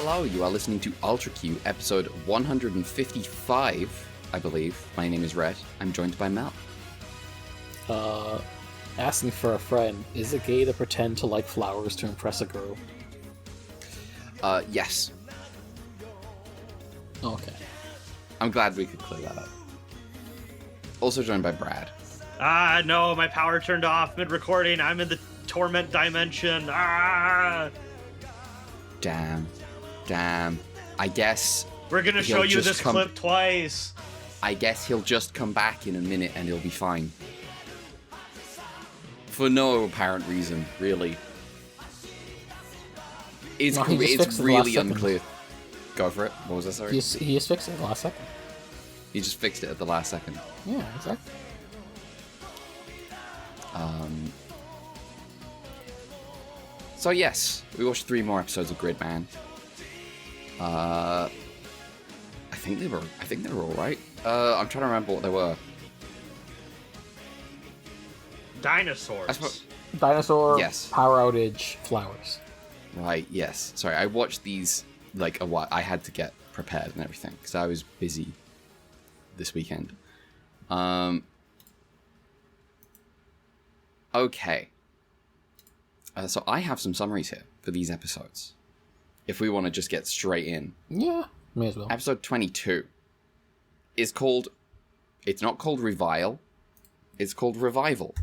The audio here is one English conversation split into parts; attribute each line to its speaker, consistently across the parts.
Speaker 1: hello, you are listening to Ultra Q, episode 155, I believe. My name is Rhett. I'm joined by Mel.
Speaker 2: Asking for a friend. Is it gay to pretend to like flowers to impress a girl?
Speaker 1: Yes.
Speaker 2: Okay.
Speaker 1: I'm glad we could clear that up. Also joined by Brad.
Speaker 3: No, my power turned off mid-recording. I'm in the torment dimension.
Speaker 1: Damn. I guess...
Speaker 3: We're gonna show you this clip twice.
Speaker 1: I guess he'll just come back in a minute and he'll be fine. For no apparent reason, really. It's really unclear. Go for it. What was that, sorry?
Speaker 2: He just fixed it at the last second.
Speaker 1: He just fixed it at the last second.
Speaker 2: Yeah, exactly.
Speaker 1: So yes, we watched 3 more episodes of Gridman. I think they were all right. I'm trying to remember what they were.
Speaker 3: Dinosaurs.
Speaker 2: Dinosaur,
Speaker 1: yes.
Speaker 2: Power outage, flowers.
Speaker 1: Right, yes. Sorry, I watched these like a while. I had to get prepared and everything because I was busy this weekend. Okay. So I have some summaries here for these episodes. If we want to just get straight in.
Speaker 2: Yeah, may as well.
Speaker 1: Episode 22 is called... It's not called Revile. It's called Revival.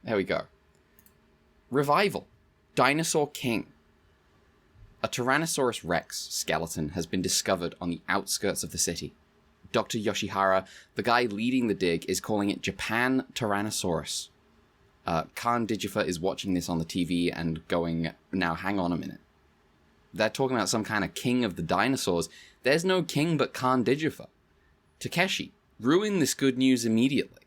Speaker 1: There we go. Revival. Dinosaur King. A Tyrannosaurus Rex skeleton has been discovered on the outskirts of the city. Dr. Yoshihara, the guy leading the dig, is calling it Japan Tyrannosaurus. Khan Digifer is watching this on the TV and going, now hang on a minute. They're talking about some kind of king of the dinosaurs. There's no king but Khan Digifer. Takeshi, ruin this good news immediately.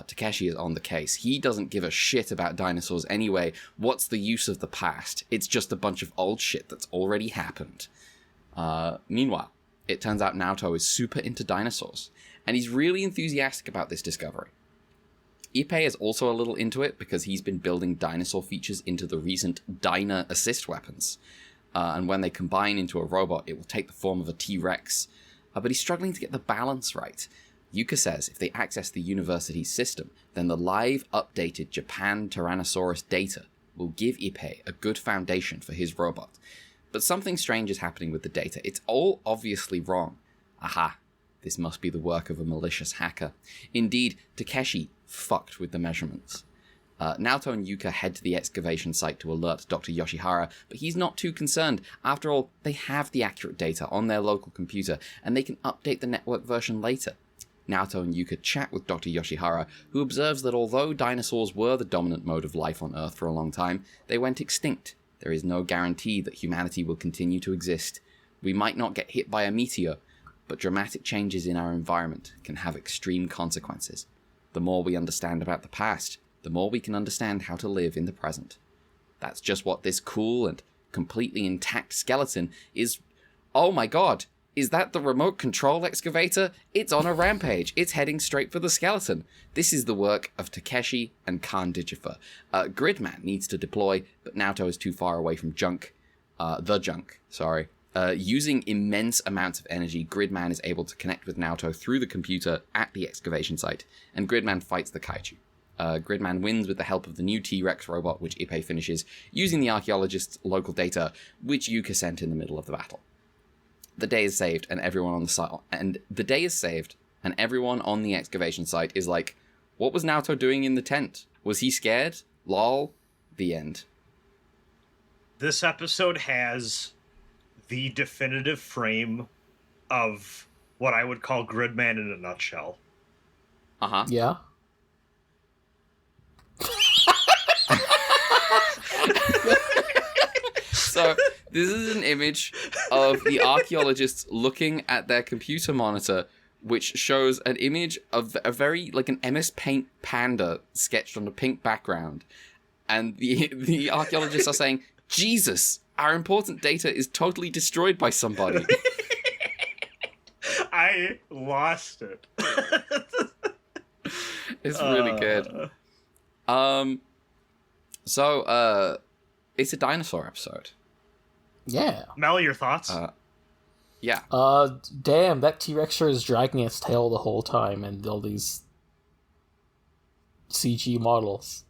Speaker 1: Takeshi is on the case. He doesn't give a shit about dinosaurs anyway. What's the use of the past? It's just a bunch of old shit that's already happened. Meanwhile, it turns out Naoto is super into dinosaurs, and he's really enthusiastic about this discovery. Ippei is also a little into it because he's been building dinosaur features into the recent Dyna assist weapons. And when they combine into a robot, it will take the form of a T-Rex. But he's struggling to get the balance right. Yuka says if they access the university's system, then the live updated Japan Tyrannosaurus data will give Ippei a good foundation for his robot. But something strange is happening with the data. It's all obviously wrong. Aha, this must be the work of a malicious hacker. Indeed, Takeshi fucked with the measurements. Naoto and Yuka head to the excavation site to alert Dr. Yoshihara, but he's not too concerned. After all, they have the accurate data on their local computer, and they can update the network version later. Naoto and Yuka chat with Dr. Yoshihara, who observes that although dinosaurs were the dominant mode of life on Earth for a long time, they went extinct. There is no guarantee that humanity will continue to exist. We might not get hit by a meteor, but dramatic changes in our environment can have extreme consequences. The more we understand about the past, the more we can understand how to live in the present. That's just what this cool and completely intact skeleton is. Oh my god, is that the remote control excavator? It's on a rampage. It's heading straight for the skeleton. This is the work of Takeshi and Khan Digifer. Gridman needs to deploy, but Naoto is too far away from the junk. Using immense amounts of energy, Gridman is able to connect with Naoto through the computer at the excavation site, and Gridman fights the kaiju. Gridman wins with the help of the new T-Rex robot, which Ippei finishes, using the archaeologist's local data, which Yuka sent in the middle of the battle. The day is saved, and everyone on the excavation site is like, what was Naoto doing in the tent? Was he scared? Lol. The end.
Speaker 3: This episode has the definitive frame of what I would call Gridman in a nutshell.
Speaker 1: Uh-huh.
Speaker 2: Yeah.
Speaker 1: So, this is an image of the archaeologists looking at their computer monitor, which shows an image of a very, like an MS Paint panda sketched on a pink background. And the archaeologists are saying, Jesus, our important data is totally destroyed by somebody.
Speaker 3: I lost it.
Speaker 1: It's really good. So, it's a dinosaur episode.
Speaker 2: Yeah.
Speaker 3: Mel, your thoughts?
Speaker 1: Yeah.
Speaker 2: Damn, that T-Rex sure is dragging its tail the whole time, and all these CG models.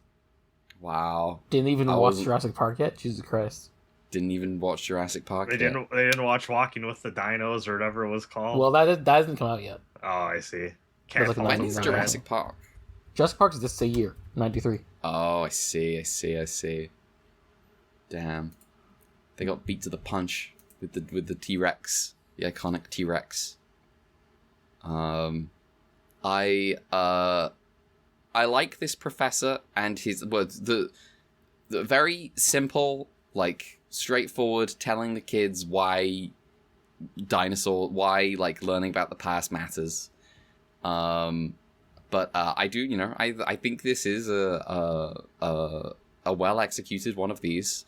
Speaker 1: Wow.
Speaker 2: Didn't even watch Jurassic Park yet? Jesus Christ.
Speaker 1: Didn't even watch Jurassic Park
Speaker 3: They didn't watch Walking with the Dinos or whatever it was called?
Speaker 2: Well, that hasn't come out yet.
Speaker 3: Oh, I see.
Speaker 2: Like
Speaker 1: when is
Speaker 2: Jurassic
Speaker 1: Jurassic Park?
Speaker 2: Jurassic Park is this year, 93.
Speaker 1: Oh, I see. Damn. They got beat to the punch with the T-Rex. The iconic T-Rex. I like this professor and his the very simple, like, straightforward telling the kids why like learning about the past matters. But I do, I think this is a well executed one of these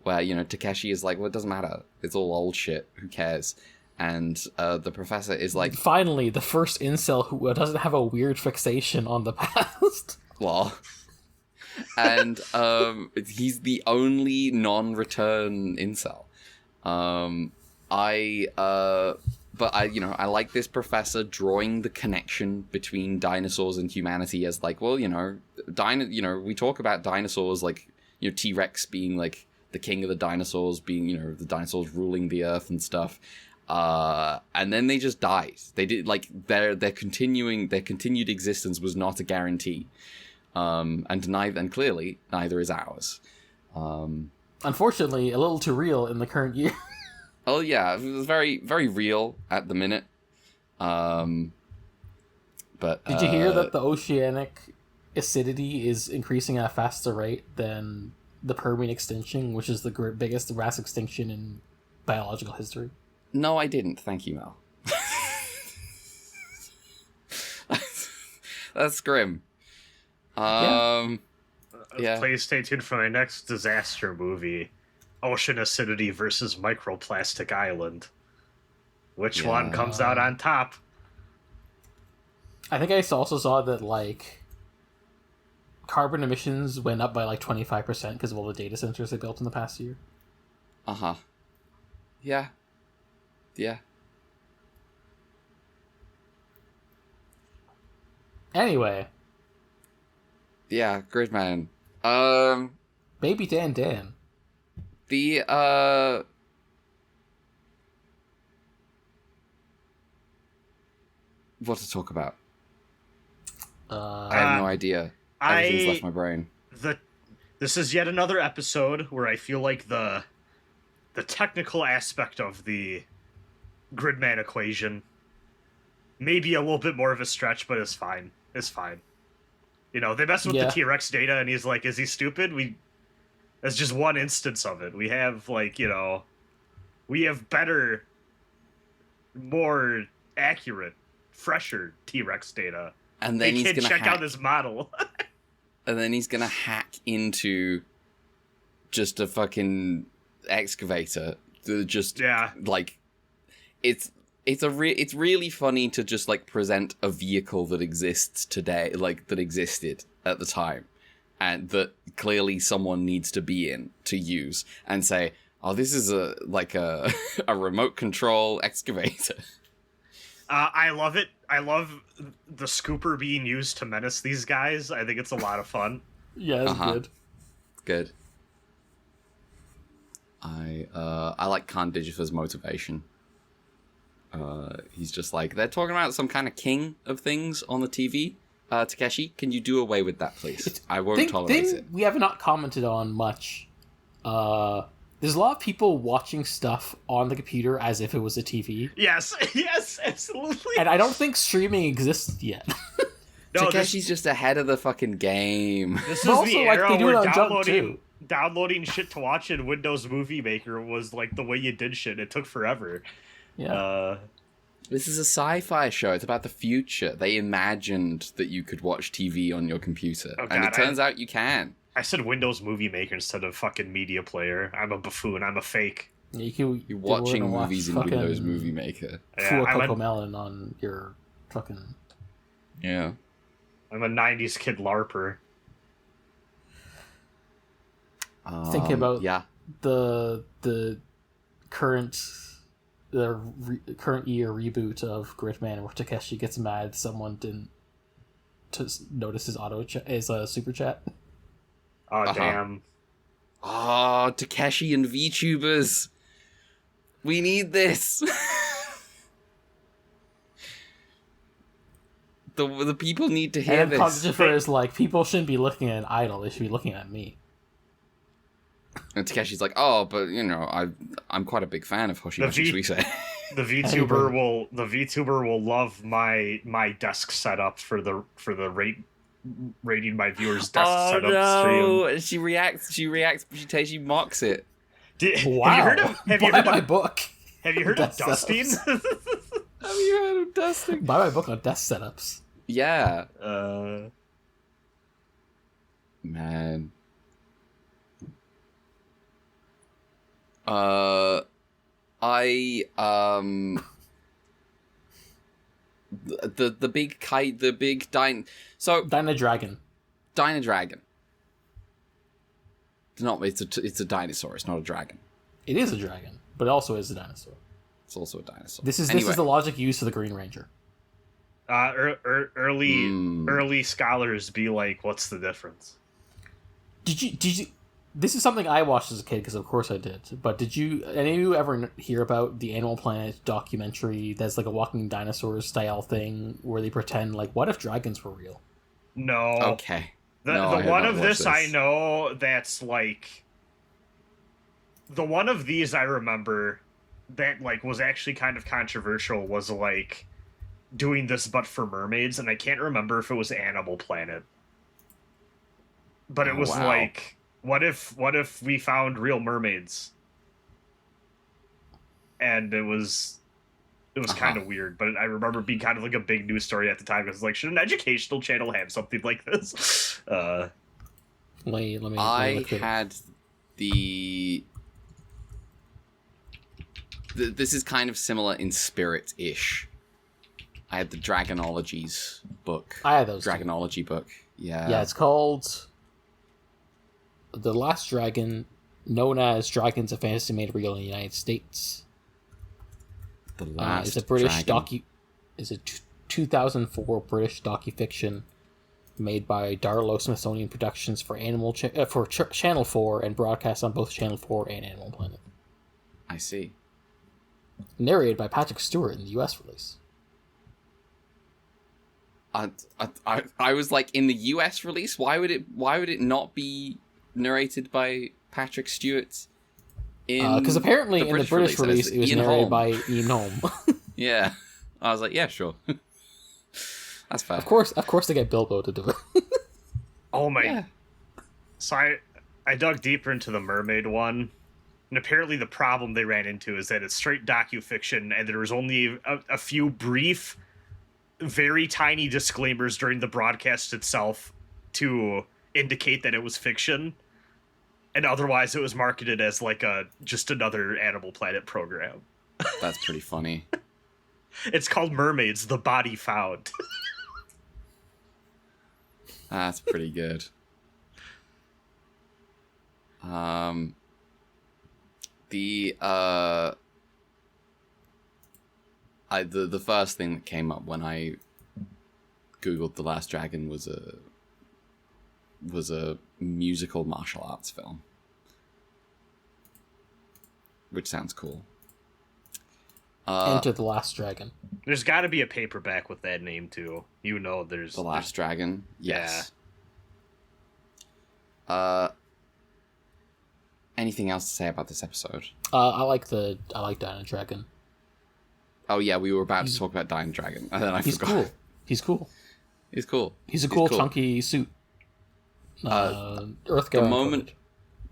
Speaker 1: where, Takeshi is like, well, it doesn't matter, it's all old shit, who cares? And the professor is like,
Speaker 2: finally, the first incel who doesn't have a weird fixation on the past.
Speaker 1: well, and he's the only non-return incel. But I like this professor drawing the connection between dinosaurs and humanity as like, well, we talk about dinosaurs like, T-Rex being like the king of the dinosaurs, being, the dinosaurs ruling the earth and stuff. And then they just died. They did, like, their continued existence was not a guarantee. And clearly neither is ours.
Speaker 2: Unfortunately, a little too real in the current year.
Speaker 1: Oh yeah, it was very, very real at the minute. But
Speaker 2: did you hear that the oceanic acidity is increasing at a faster rate than the Permian extinction, which is the biggest mass extinction in biological history?
Speaker 1: No, I didn't. Thank you, Mel. That's grim. Yeah.
Speaker 3: Please stay tuned for my next disaster movie, Ocean Acidity versus Microplastic Island. Which one comes out on top?
Speaker 2: I think I also saw that, like, carbon emissions went up by like 25% because of all the data centers they built in the past year.
Speaker 1: Uh-huh. Yeah.
Speaker 2: Anyway.
Speaker 1: Yeah, Gridman.
Speaker 2: Baby Dan.
Speaker 1: What to talk about?
Speaker 2: I
Speaker 1: have no idea. Everything's left my brain.
Speaker 3: This is yet another episode where I feel like the technical aspect of the Gridman equation may be a little bit more of a stretch, but it's fine. They mess with the T-Rex data, and he's like, is he stupid? That's just one instance of it. We have, like, we have better, more accurate, fresher T-Rex data.
Speaker 1: And then he's gonna
Speaker 3: check out this model.
Speaker 1: And then he's gonna hack into just a fucking excavator. Like, it's really funny to just, like, present a vehicle that exists today, like, that existed at the time, and that clearly someone needs to be in to use, and say, oh, this is a remote control excavator.
Speaker 3: I love it. I love the scooper being used to menace these guys. I think it's a lot of fun.
Speaker 2: Yeah, it's good.
Speaker 1: Good. I like Khan Digifa's motivation. He's just like, they're talking about some kind of king of things on the TV. Takeshi, can you do away with that, please? I won't tolerate it.
Speaker 2: We have not commented on much. There's a lot of people watching stuff on the computer as if it was a TV.
Speaker 3: Yes, absolutely.
Speaker 2: And I don't think streaming exists yet.
Speaker 3: No,
Speaker 1: Takeshi's just ahead of the fucking game.
Speaker 3: This is the era where downloading shit to watch in Windows Movie Maker was like the way you did shit. It took forever.
Speaker 2: Yeah.
Speaker 1: This is a sci-fi show. It's about the future. They imagined that you could watch TV on your computer.
Speaker 3: Oh, God,
Speaker 1: and it turns out you can.
Speaker 3: I said Windows Movie Maker instead of fucking Media Player. I'm a buffoon. I'm a fake.
Speaker 1: You're watching movies in Windows Movie Maker.
Speaker 2: Fool Cocomelon on your fucking...
Speaker 1: Yeah.
Speaker 3: I'm a 90s kid LARPer.
Speaker 2: Thinking about the current current year reboot of Gridman where Takeshi gets mad someone didn't notice his his super chat.
Speaker 3: Oh, damn.
Speaker 1: Oh, Takeshi and VTubers. We need this. The people need to hear
Speaker 2: and
Speaker 1: this.
Speaker 2: Conjifer is like, people shouldn't be looking at an idol, they should be looking at me.
Speaker 1: And Takeshi's like, oh, but I'm quite a big fan of Hoshimashi Suisei.
Speaker 3: The VTuber will love my desk setup for the rating my viewers' desk setup stream.
Speaker 1: She reacts. She mocks it.
Speaker 2: Wow! Have you heard
Speaker 3: of
Speaker 2: my book?
Speaker 3: Have you heard of dusting?
Speaker 1: Have you heard of dusting?
Speaker 2: Buy my book on desk setups.
Speaker 1: Yeah. Man. The big kite, the big
Speaker 2: Dino-Dragon.
Speaker 1: Dino-Dragon. It's a dinosaur, it's not a dragon.
Speaker 2: It is a dragon, but it also is a dinosaur.
Speaker 1: It's also a dinosaur.
Speaker 2: This is the logic used for the Green Ranger.
Speaker 3: Early scholars be like, what's the difference?
Speaker 2: Did you this is something I watched as a kid, because of course I did, but did any of you ever hear about the Animal Planet documentary that's like a walking dinosaur style thing where they pretend like, what if dragons were real?
Speaker 3: No.
Speaker 1: Okay.
Speaker 3: The one of this I know that's like, the one of these I remember that like was actually kind of controversial was like doing this but for mermaids, and I can't remember if it was Animal Planet. But it was like, what if we found real mermaids? And it was kind of weird, but I remember being kind of like a big news story at the time. It was like, should an educational channel have something like this?
Speaker 2: I
Speaker 1: had this is kind of similar in spirit-ish. I had the Dragonologies book.
Speaker 2: I had those
Speaker 1: Dragonology book. Yeah.
Speaker 2: Yeah, it's called The Last Dragon, known as Dragons: A Fantasy Made Real in the United States.
Speaker 1: The Last
Speaker 2: It's a British
Speaker 1: Dragon.
Speaker 2: It's a 2004 British docufiction made by Darlow Smithsonian Productions for Channel 4 and broadcast on both Channel 4 and Animal Planet.
Speaker 1: I see.
Speaker 2: Narrated by Patrick Stewart in the US release.
Speaker 1: I was like, in the US release, why would it not be narrated by Patrick Stewart?
Speaker 2: Because apparently in the British release it was
Speaker 1: Ian
Speaker 2: narrated
Speaker 1: Holm.
Speaker 2: by Ian Holm.
Speaker 1: Yeah, I was like, yeah, sure, that's fair.
Speaker 2: Of course they get Bilbo to do it.
Speaker 3: Oh my!
Speaker 1: Yeah.
Speaker 3: So I dug deeper into the mermaid one, and apparently the problem they ran into is that it's straight docufiction, and there was only a few brief, very tiny disclaimers during the broadcast itself to indicate that it was fiction. And otherwise, it was marketed as like just another Animal Planet program.
Speaker 1: That's pretty funny.
Speaker 3: It's called Mermaids: The Body Found.
Speaker 1: That's pretty good. The first thing that came up when I googled The Last Dragon was a musical martial arts film, which sounds cool.
Speaker 2: Enter the Last Dragon.
Speaker 3: There's got to be a paperback with that name too. There's
Speaker 1: The Last Dragon. Yes.
Speaker 3: Yeah.
Speaker 1: Anything else to say about this episode?
Speaker 2: I like Dino-Dragon.
Speaker 1: Oh yeah, we were about to talk about Dino-Dragon, and then I forgot.
Speaker 2: Cool. He's cool.
Speaker 1: He's cool.
Speaker 2: He's a cool, chunky suit. Earth-going.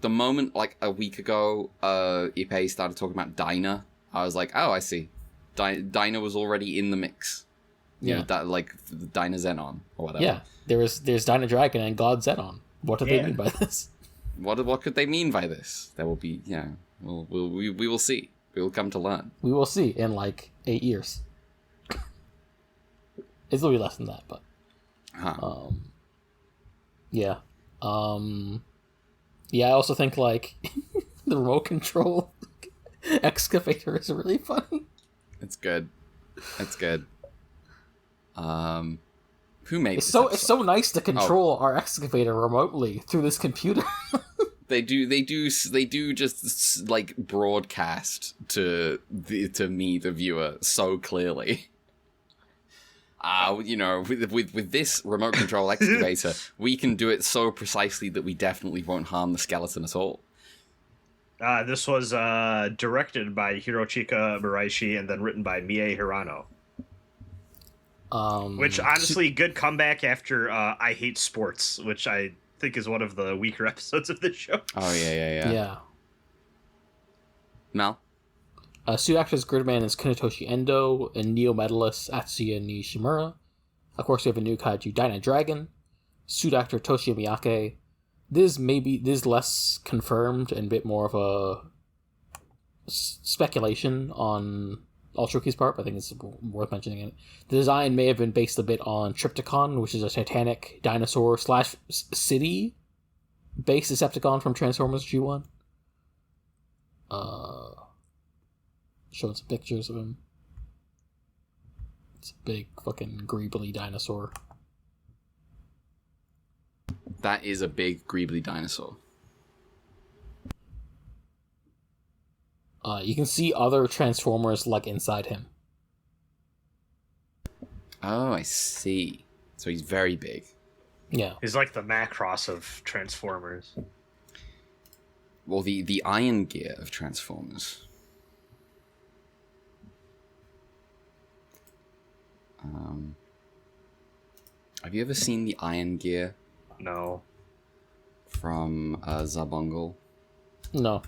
Speaker 1: The moment like a week ago, Ippei started talking about Dinah, I was like, oh, I see. Dinah was already in the mix. You know, that like Dinah Zenon or whatever.
Speaker 2: Yeah, there's Dino-Dragon and God Zenon. What do they mean by this?
Speaker 1: What could they mean by this? There will be, we will see. We will come to learn.
Speaker 2: We will see in like 8 years. It's a little less than that, but yeah. Yeah, I also think like the remote control excavator is really funny.
Speaker 1: It's good. It's good. Who made
Speaker 2: It's
Speaker 1: this
Speaker 2: so
Speaker 1: episode?
Speaker 2: it's so nice to control our excavator remotely through this computer.
Speaker 1: They do just like broadcast to me, the viewer, so clearly. With this remote control excavator, we can do it so precisely that we definitely won't harm the skeleton at all.
Speaker 3: This was directed by Hirochika Muraishi and then written by Mie Hirano. Which, honestly, good comeback after I Hate Sports, which I think is one of the weaker episodes of this show.
Speaker 1: Oh, yeah. Mel?
Speaker 2: Suit actors Gridman is Kunitoshi Endo, and Neo medalist Atsuya Nishimura. Of course, we have a new kaiju, Dyna Dragon. Suit actor Toshio Miyake. This is less confirmed and a bit more of a speculation on Ultraki's part, but I think it's worth mentioning it. The design may have been based a bit on Trypticon, which is a titanic dinosaur / city based Decepticon from Transformers G1. Showing some pictures of him. It's a big fucking greebly dinosaur.
Speaker 1: That is a big greebly dinosaur.
Speaker 2: You can see other Transformers like inside him.
Speaker 1: Oh, I see. So he's very big.
Speaker 2: Yeah.
Speaker 3: He's like the Macross of Transformers.
Speaker 1: Well, the Iron Gear of Transformers. Have you ever seen the Iron Gear
Speaker 3: No.
Speaker 1: from Zabungle?
Speaker 2: No.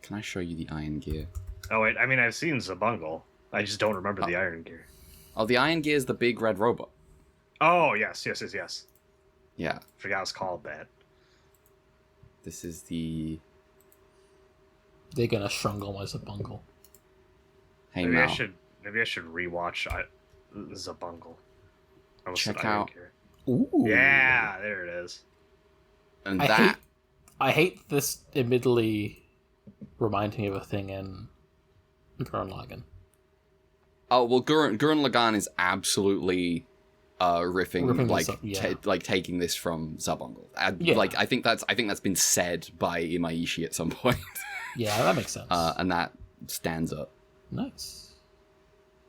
Speaker 1: Can I show you the Iron Gear?
Speaker 3: Oh, wait, I mean, I've seen Zabungle. I just don't remember the Iron Gear.
Speaker 1: Oh, the Iron Gear is the big red robot.
Speaker 3: Oh, yes.
Speaker 1: Yeah.
Speaker 3: Forgot it's called that.
Speaker 1: This is the...
Speaker 2: They're gonna strangle my Zabungle.
Speaker 1: Hey,
Speaker 3: Maybe
Speaker 1: Mal.
Speaker 3: I should rewatch Zabungle. I almost
Speaker 1: Check
Speaker 3: said Iron
Speaker 1: out-
Speaker 3: Gear.
Speaker 2: Ooh.
Speaker 3: Yeah, there it is.
Speaker 1: And
Speaker 2: I hate this admittedly reminds me of a thing in Gurren Lagann.
Speaker 1: Oh, well, Gurren Lagann is absolutely riffing
Speaker 2: this
Speaker 1: like
Speaker 2: up, yeah.
Speaker 1: taking this from Zabungle.
Speaker 2: Yeah.
Speaker 1: Like I think that's been said by Imaishi at some point.
Speaker 2: Yeah, that makes sense.
Speaker 1: And that stands up.
Speaker 2: Nice.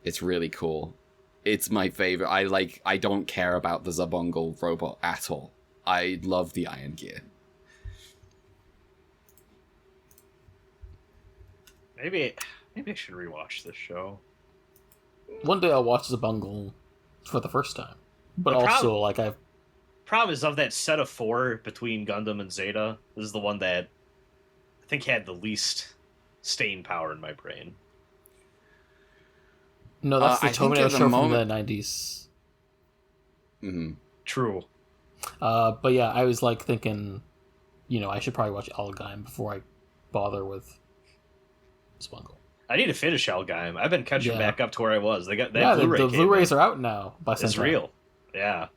Speaker 1: It's really cool. It's my favorite. I don't care about the Zabungle robot at all. I love the Iron Gear.
Speaker 3: Maybe I should rewatch this show.
Speaker 2: One day I'll watch Zabungle for the first time. But
Speaker 3: The
Speaker 2: also, like, I've...
Speaker 3: Problem is, of that set of 4 between Gundam and Zeta, this is the one that I think had the least staying power in my brain.
Speaker 2: No, that's the
Speaker 1: I think
Speaker 2: Tomino
Speaker 1: at the
Speaker 2: show
Speaker 1: moment-
Speaker 2: from the 90s.
Speaker 1: Mm-hmm.
Speaker 3: True.
Speaker 2: But yeah, I was, like, thinking, I should probably watch Algaim before I bother with Zabungle.
Speaker 3: I need to finish Algaim. I've been catching
Speaker 2: Yeah.
Speaker 3: back up to where I was. They got that
Speaker 2: Yeah,
Speaker 3: Blu-ray
Speaker 2: the
Speaker 3: came
Speaker 2: Blu-rays
Speaker 3: in.
Speaker 2: are out now by
Speaker 3: It's
Speaker 2: Sentai.
Speaker 3: real. Yeah.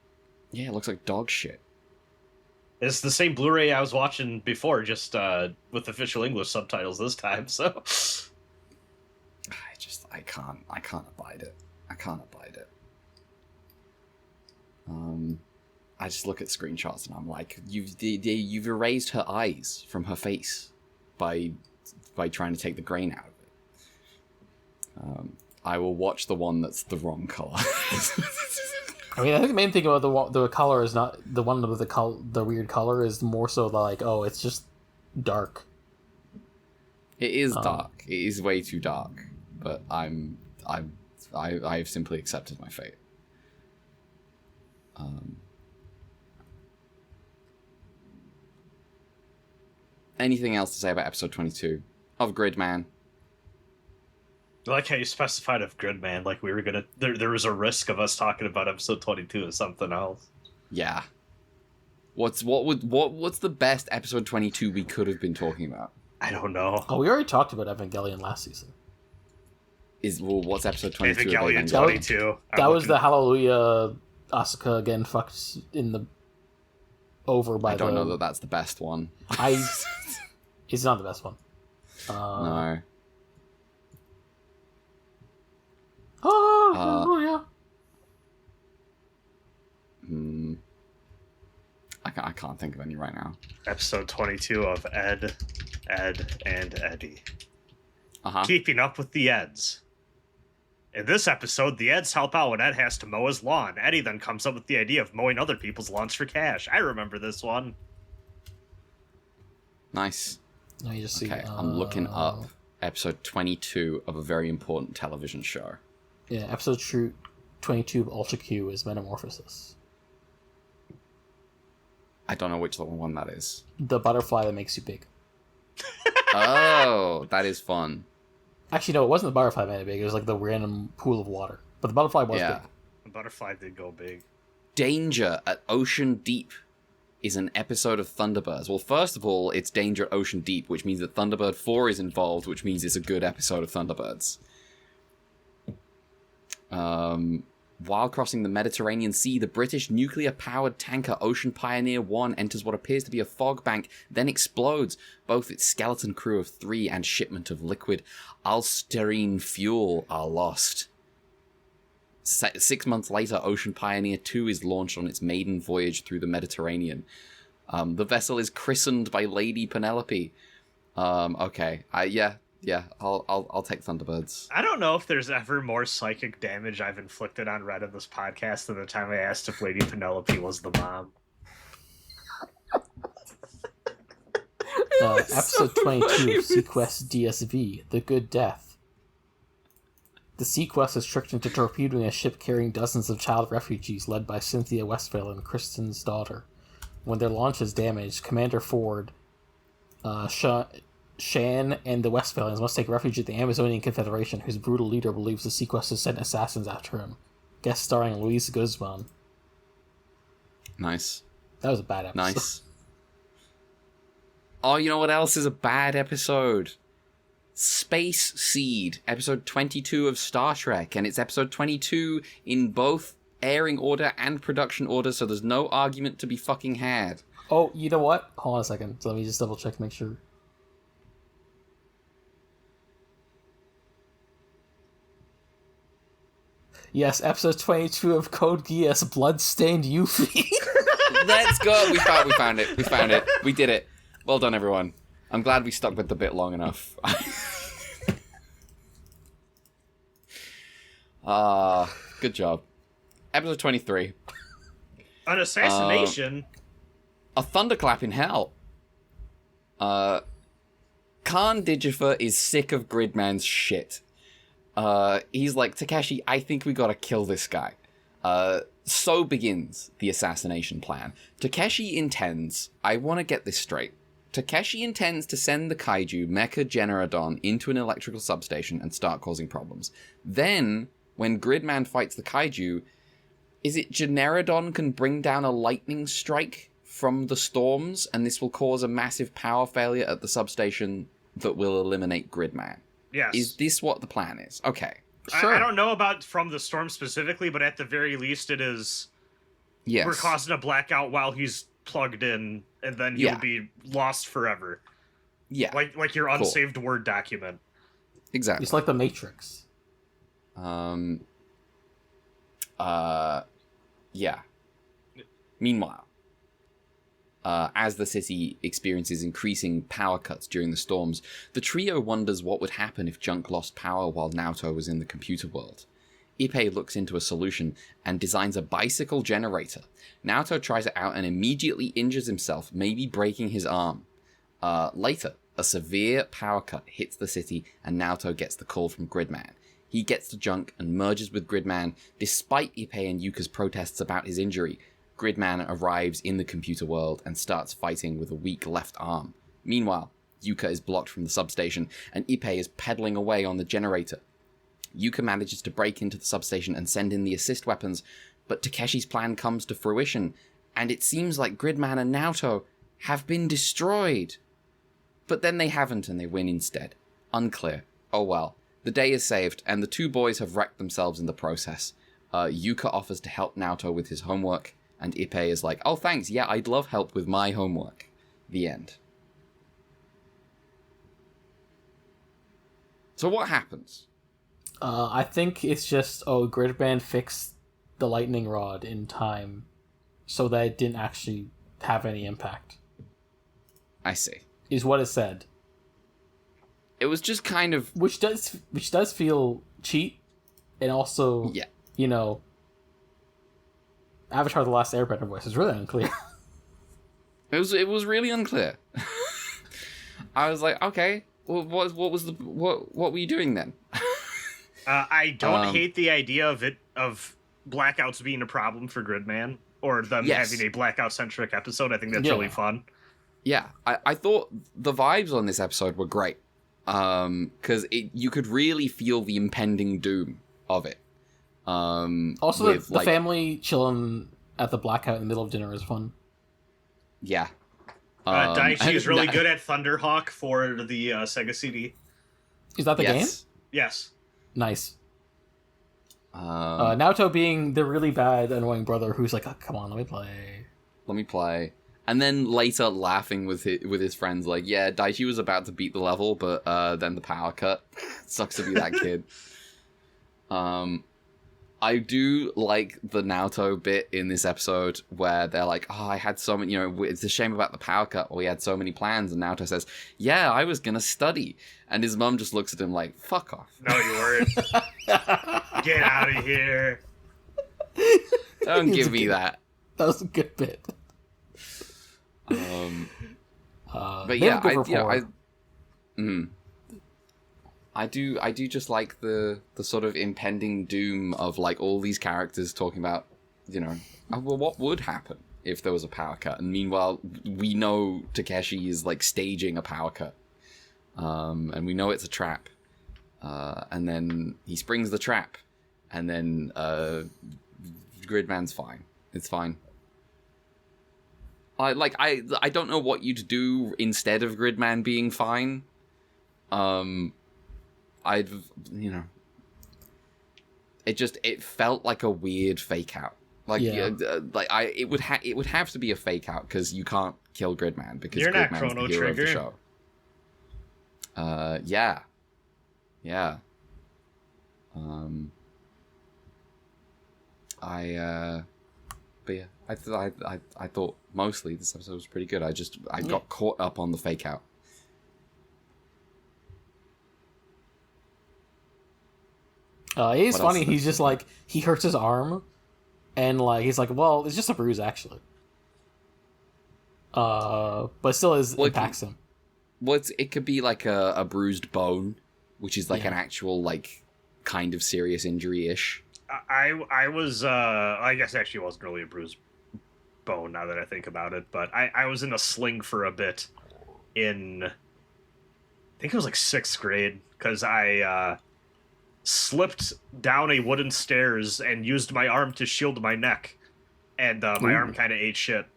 Speaker 1: Yeah, it looks like dog shit.
Speaker 3: It's the same Blu-ray I was watching before, just with official English subtitles this time, so...
Speaker 1: I can't abide it. I can't abide it. I just look at screenshots and I'm like, you've erased her eyes from her face by trying to take the grain out of it. I will watch the one that's the wrong color.
Speaker 2: I mean, I think the main thing about the color is not the one with the weird color is more so like, oh, it's just dark.
Speaker 1: It is dark. It is way too dark. But I've simply accepted my fate. Anything else to say about episode 22 of Gridman?
Speaker 3: I like how you specified of Gridman, like we were gonna... There was a risk of us talking about episode 22 as something else.
Speaker 1: Yeah. What's the best episode 22 we could have been talking about?
Speaker 3: I don't know.
Speaker 2: Oh, we already talked about Evangelion last season.
Speaker 1: What's episode 22 of
Speaker 3: Evangelion
Speaker 1: Evangelion?
Speaker 3: 22.
Speaker 2: That was the Hallelujah Asuka getting fucked in the... over by
Speaker 1: I don't know that that's the best one.
Speaker 2: It's not the best one.
Speaker 1: No.
Speaker 2: Oh, yeah.
Speaker 1: I can't think of any right now.
Speaker 3: Episode 22 of Ed, and Eddie.
Speaker 1: Uh-huh.
Speaker 3: Keeping up with the Eds. In this episode, the Eds help out when Ed has to mow his lawn. Eddie then comes up with the idea of mowing other people's lawns for cash. I remember this one.
Speaker 1: Nice.
Speaker 2: No, you just see.
Speaker 1: Okay, I'm looking up episode 22 of a very important television show.
Speaker 2: Yeah, episode 22 of Ultra Q is Metamorphosis.
Speaker 1: I don't know which one that is.
Speaker 2: The butterfly that makes you big.
Speaker 1: Oh, that is fun.
Speaker 2: Actually, no, it wasn't the butterfly that made it big. It was like the random pool of water. But the butterfly was big.
Speaker 3: The butterfly did go big.
Speaker 1: Danger at Ocean Deep is an episode of Thunderbirds. Well, first of all, it's Danger at Ocean Deep, which means that Thunderbird 4 is involved, which means it's a good episode of Thunderbirds. While crossing the Mediterranean Sea, the British nuclear-powered tanker Ocean Pioneer 1 enters what appears to be a fog bank, then explodes. Both its skeleton crew of 3 and shipment of liquid alsterine fuel are lost. 6 months later, Ocean Pioneer 2 is launched on its maiden voyage through the Mediterranean. The vessel is christened by Lady Penelope. Okay. I'll take Thunderbirds.
Speaker 3: I don't know if there's ever more psychic damage I've inflicted on Red in this podcast than the time I asked if Lady Penelope was the mom.
Speaker 2: Episode 22, Sequest DSV, The Good Death. The Sequest is tricked into torpedoing a ship carrying dozens of child refugees led by Cynthia Westphalen, Kristen's daughter. When their launch is damaged, Commander Ford, Shan, and the Westphalians must take refuge at the Amazonian Confederation, whose brutal leader believes the Sequest has sent assassins after him. Guest starring Luis Guzman.
Speaker 1: Nice.
Speaker 2: That was a bad episode.
Speaker 1: Nice. Oh, you know what else is a bad episode? Space Seed, episode 22 of Star Trek, and it's episode 22 in both airing order and production order, so there's no argument to be fucking had.
Speaker 2: Oh, you know what? Hold on a second. So let me just double check, make sure. Yes, episode 22 of Code Geass, Bloodstained Yuffie.
Speaker 1: Let's go! We found it. We found it. We did it. Well done, everyone. I'm glad we stuck with the bit long enough. Good job. Episode 23.
Speaker 3: An assassination?
Speaker 1: A thunderclap in hell. Khan Digifer is sick of Gridman's shit. He's like, Takeshi, I think we gotta kill this guy. So begins the assassination plan. Takeshi intends, I want to get this straight. Takeshi intends to send the kaiju Mecha Generodon into an electrical substation and start causing problems. Then, when Gridman fights the kaiju, is it Generodon can bring down a lightning strike from the storms, and this will cause a massive power failure at the substation that will eliminate Gridman?
Speaker 3: Yes.
Speaker 1: Is this what the plan is? Okay. Sure.
Speaker 3: I don't know about from the storm specifically, but at the very least it is...
Speaker 1: Yes.
Speaker 3: We're causing a blackout while he's plugged in, and then he'll be lost forever.
Speaker 1: Yeah.
Speaker 3: Like your unsaved Word document.
Speaker 1: Exactly.
Speaker 2: It's like the Matrix.
Speaker 1: Yeah. Meanwhile, as the city experiences increasing power cuts during the storms, the trio wonders what would happen if Junk lost power while Naoto was in the computer world. Ippei looks into a solution and designs a bicycle generator. Naoto tries it out and immediately injures himself, maybe breaking his arm. Later, a severe power cut hits the city and Naoto gets the call from Gridman. He gets to Junk and merges with Gridman despite Ippei and Yuka's protests about his injury. Gridman arrives in the computer world and starts fighting with a weak left arm. Meanwhile, Yuka is blocked from the substation and Ippei is pedaling away on the generator. Yuka manages to break into the substation and send in the assist weapons, but Takeshi's plan comes to fruition, and it seems like Gridman and Naoto have been destroyed. But then they haven't and they win instead. Unclear. Oh well. The day is saved, and the two boys have wrecked themselves in the process. Yuka offers to help Naoto with his homework, and Ippei is like, oh thanks, yeah, I'd love help with my homework. The end. So what happens?
Speaker 2: I think it's just Gridman fixed the lightning rod in time, so that it didn't actually have any impact.
Speaker 1: I see.
Speaker 2: Is what it said.
Speaker 1: It was just kind of...
Speaker 2: Which does feel cheap, and also,
Speaker 1: yeah.
Speaker 2: you know, Avatar: The Last Airbender voice is really unclear.
Speaker 1: It was really unclear. I was like, okay, well, what were you doing then?
Speaker 3: I don't hate the idea of blackouts being a problem for Gridman, or them having a blackout-centric episode. I think that's really fun.
Speaker 1: Yeah, I thought the vibes on this episode were great. Because you could really feel the impending doom of it.
Speaker 2: Also, the family chilling at the blackout in the middle of dinner is fun.
Speaker 1: Yeah.
Speaker 3: Daichi is really good at Thunderhawk for the Sega CD.
Speaker 2: Is that the game?
Speaker 3: Yes.
Speaker 2: Nice. Naoto being the really bad, annoying brother who's like, oh, come on, let me play.
Speaker 1: And then later laughing with his friends, like, yeah, Daichi was about to beat the level, but then the power cut. Sucks to be that kid. I do like the Naoto bit in this episode where they're like, oh, I had so many, it's a shame about the power cut. We had so many plans. And Naoto says, yeah, I was going to study. And his mum just looks at him like, fuck off.
Speaker 3: No, you weren't. Get out of here.
Speaker 1: Don't give me that.
Speaker 2: That was a good bit.
Speaker 1: But yeah, I do just like the sort of impending doom of like all these characters talking about, well, what would happen if there was a power cut? And meanwhile, we know Takeshi is like staging a power cut, and we know it's a trap, and then he springs the trap, and then Gridman's fine. It's fine. I don't know what you'd do instead of Gridman being fine. It felt like a weird fake out. It would have to be a fake out because you can't kill Gridman because
Speaker 3: you're not
Speaker 1: Gridman's
Speaker 3: Chrono
Speaker 1: the hero
Speaker 3: Trigger.
Speaker 1: of the show. Yeah. But yeah, I thought mostly this episode was pretty good. I got caught up on the fake out.
Speaker 2: It is funny. He's just like, he hurts his arm, and like he's like, well, it's just a bruise actually. But still impacts him.
Speaker 1: Well, it could be like a bruised bone, which is like an actual like kind of serious injury ish.
Speaker 3: I was I guess actually it wasn't really a bruised bone now that I think about it, but I was in a sling for a bit in, I think it was like 6th grade, because I slipped down a wooden stairs and used my arm to shield my neck, and my arm kind of ate shit.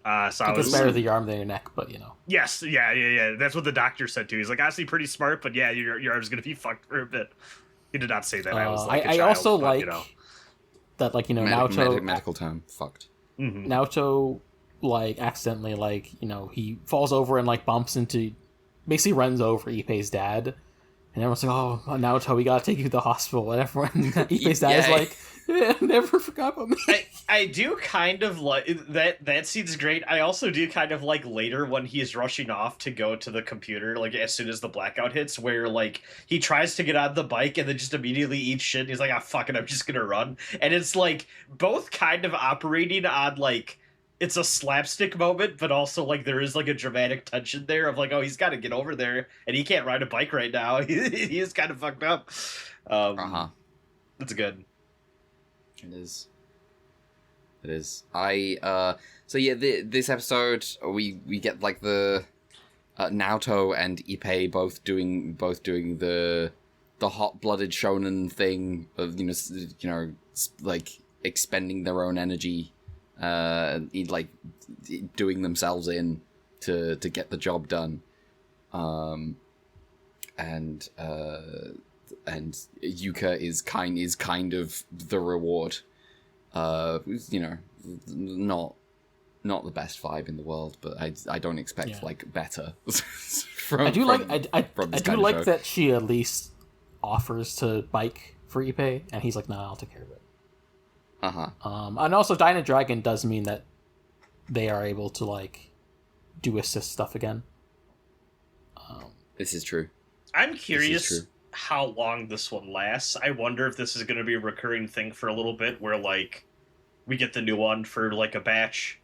Speaker 3: So I was
Speaker 2: better the arm than your neck, but
Speaker 3: Yes, yeah. That's what the doctor said too. He's like, honestly, pretty smart, but yeah, your arm's gonna be fucked for a bit. He did not say that. I was like,
Speaker 2: I also like that, like Naoto
Speaker 1: medical term fucked.
Speaker 3: Mm-hmm.
Speaker 2: Naoto like accidentally he falls over and like bumps into, basically runs over Ippei's dad, and everyone's like, oh, Naoto, we gotta take you to the hospital. And everyone, Ippei's dad is like, yeah, never forgot about me.
Speaker 3: I do kind of like that scene's great. I also do kind of like later when he's rushing off to go to the computer, like as soon as the blackout hits, where like he tries to get on the bike and then just immediately eats shit. He's like, fuck it, I'm just gonna run. And it's like both kind of operating on like, it's a slapstick moment, but also like there is like a dramatic tension there of like, oh, he's got to get over there and he can't ride a bike right now. He is kind of fucked up. That's good.
Speaker 1: It is. So yeah, this episode we get like the Naoto and Ippei both doing the hot-blooded shonen thing of like expending their own energy, like doing themselves in to get the job done, and Yuka is kind of the reward. Not the best vibe in the world, but I don't expect like better. I do like
Speaker 2: that she at least offers to bike for Ippei, and he's like, "Nah, I'll take care of it."
Speaker 1: Uh-huh.
Speaker 2: And also, Dyna Dragon does mean that they are able to like do assist stuff again.
Speaker 1: This is true.
Speaker 3: I'm curious how long this one lasts. I wonder if this is going to be a recurring thing for a little bit, where like we get the new one for like a batch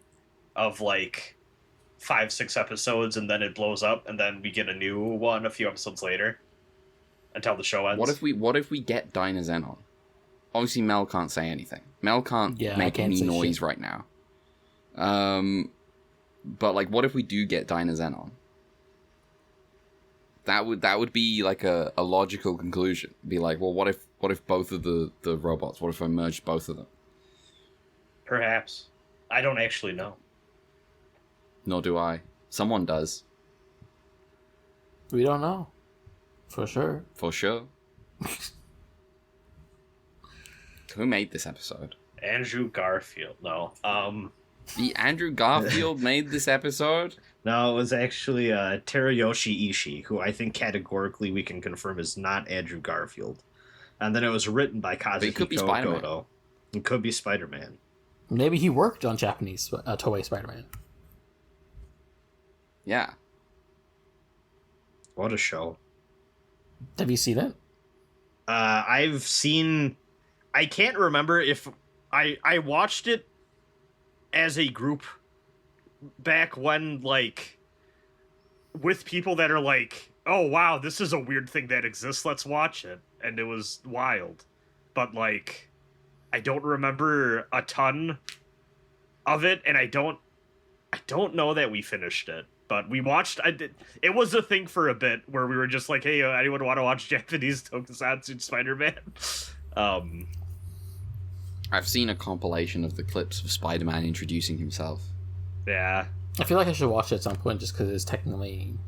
Speaker 3: of like 5-6 episodes, and then it blows up, and then we get a new one a few episodes later until the show ends.
Speaker 1: What if we get Dynazenon? Obviously, Mel can't say anything. Mel can't make any noise right now. But like, what if we do get Dynazenon? That would be like a logical conclusion. Be like, well, what if both of the robots? What if I merged both of them?
Speaker 3: Perhaps. I don't actually know.
Speaker 1: Nor do I. Someone does.
Speaker 2: We don't know. For sure.
Speaker 1: For sure. Who made this episode?
Speaker 3: Andrew Garfield. No.
Speaker 1: The Andrew Garfield made this episode?
Speaker 3: No, it was actually Teruyoshi Ishii, who I think categorically we can confirm is not Andrew Garfield. And then it was written by Kazuhiko Goto. It could be Spider-Man.
Speaker 2: Maybe he worked on Japanese Toei Spider-Man.
Speaker 1: Yeah.
Speaker 3: What a show.
Speaker 2: Have you seen it?
Speaker 3: I've seen... I can't remember if... I watched it as a group back when, like, with people that are like, oh, wow, this is a weird thing that exists, let's watch it. And it was wild. But, like, I don't remember a ton of it, and I don't know that we finished it. But we watched... It was a thing for a bit where we were just like, hey, anyone want to watch Japanese Tokusatsu Spider-Man?
Speaker 1: I've seen a compilation of the clips of Spider-Man introducing himself.
Speaker 3: Yeah.
Speaker 2: I feel like I should watch it at some point just because it's technically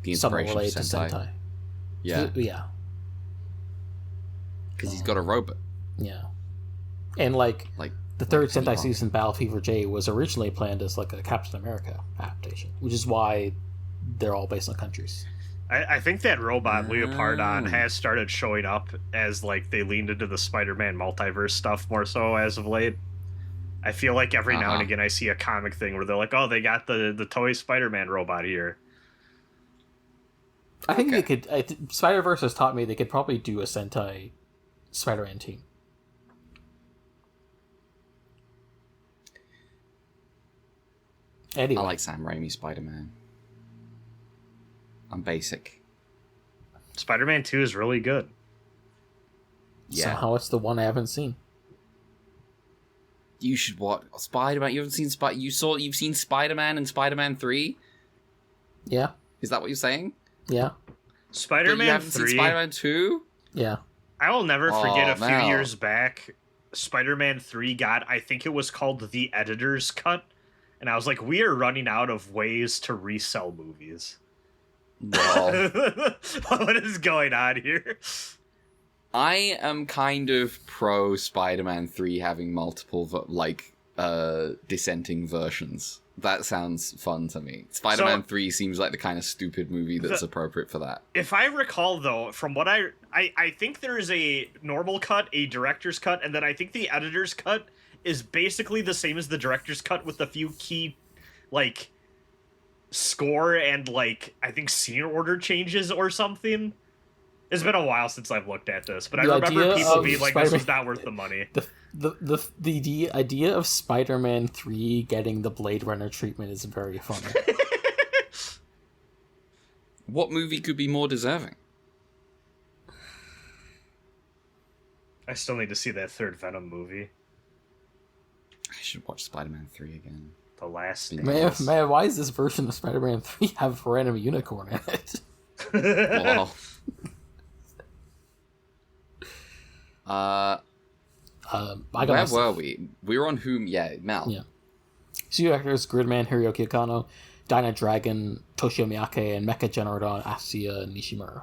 Speaker 1: The
Speaker 2: somewhat
Speaker 1: inspiration
Speaker 2: related
Speaker 1: for
Speaker 2: to
Speaker 1: Sentai.
Speaker 2: Sentai.
Speaker 1: Yeah.
Speaker 2: Yeah.
Speaker 1: Because he's got a robot.
Speaker 2: Yeah. And, like the third Sentai season, Battle Fever J, was originally planned as, like, a Captain America adaptation, which is why they're all based on countries.
Speaker 3: I think that robot Leopardon has started showing up as, like, they leaned into the Spider-Man multiverse stuff more so as of late. I feel like every now and again I see a comic thing where they're like, oh, they got the toy Spider-Man robot here.
Speaker 2: I think they could... Spider-Verse has taught me they could probably do a Sentai Spider-Man team. Anyway.
Speaker 1: I like Sam Raimi Spider-Man. I'm basic.
Speaker 3: Spider-Man 2 is really good.
Speaker 1: Yeah.
Speaker 2: Somehow it's the one I haven't seen.
Speaker 1: You should watch Spider-Man. You haven't seen You've seen Spider-Man and Spider-Man 3?
Speaker 2: Yeah.
Speaker 1: Is that what you're saying?
Speaker 2: Yeah.
Speaker 3: Spider-Man
Speaker 1: but you haven't
Speaker 3: 3.
Speaker 1: Seen Spider-Man 2?
Speaker 2: Yeah.
Speaker 3: I will never forget a few
Speaker 1: Mel.
Speaker 3: years back, Spider-Man 3 got, I think it was called the Editor's Cut. And I was like, we are running out of ways to resell movies.
Speaker 1: Well,
Speaker 3: What is going on here?
Speaker 1: I am kind of pro Spider-Man 3 having multiple, dissenting versions. That sounds fun to me. Spider-Man 3 seems like the kind of stupid movie that's appropriate for that.
Speaker 3: If I recall, though, from what I think there is a normal cut, a director's cut, and then I think the editor's cut is basically the same as the director's cut with a few key, like, score and, like, I think scene order changes or something. It's been a while since I've looked at this, but I remember people being like, this was not worth the money.
Speaker 2: The idea of Spider-Man 3 getting the Blade Runner treatment is very funny.
Speaker 1: What movie could be more deserving?
Speaker 3: I still need to see that third Venom movie.
Speaker 1: I should watch Spider-Man 3 again.
Speaker 3: The last
Speaker 2: Man, why does this version of Spider-Man 3 have random unicorn in it?
Speaker 1: Well, where were we? We were on whom? Yeah, Mel.
Speaker 2: Yeah. Studio actors Gridman Hiroki Okano, Dyna Dragon Toshio Miyake, and Mecha Generadon Asuya Nishimura.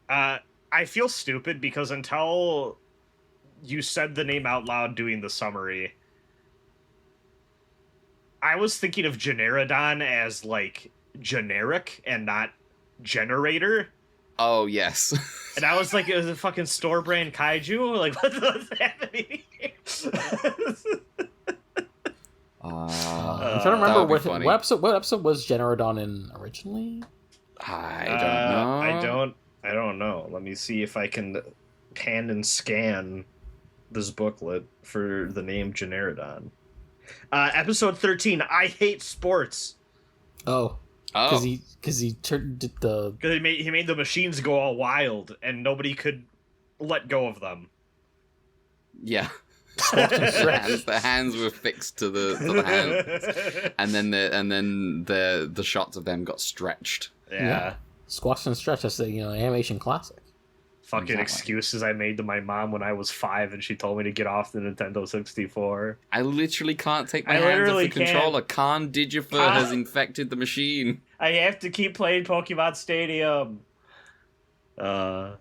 Speaker 3: I feel stupid because until you said the name out loud doing the summary, I was thinking of Generadon as, like, generic and not generator.
Speaker 1: Oh yes.
Speaker 3: And I was like, it was a fucking store brand kaiju. Like, what's happening?
Speaker 2: I'm trying to remember what episode was Generodon in originally.
Speaker 1: I don't know.
Speaker 3: I don't know. Let me see if I can pan and scan this booklet for the name Generodon. Episode 13. I hate sports.
Speaker 2: Because he turned the.
Speaker 3: Because he made the machines go all wild, and nobody could let go of them.
Speaker 1: Yeah. The hands were fixed to the hands, and then the shots of them got stretched.
Speaker 3: Yeah.
Speaker 2: Squash and stretch. That's the animation classic.
Speaker 3: Fucking excuses I made to my mom when I was 5 and she told me to get off the Nintendo 64.
Speaker 1: I literally can't take my hands off the controller. Khan Digifur has infected the machine.
Speaker 3: I have to keep playing Pokemon Stadium.
Speaker 2: That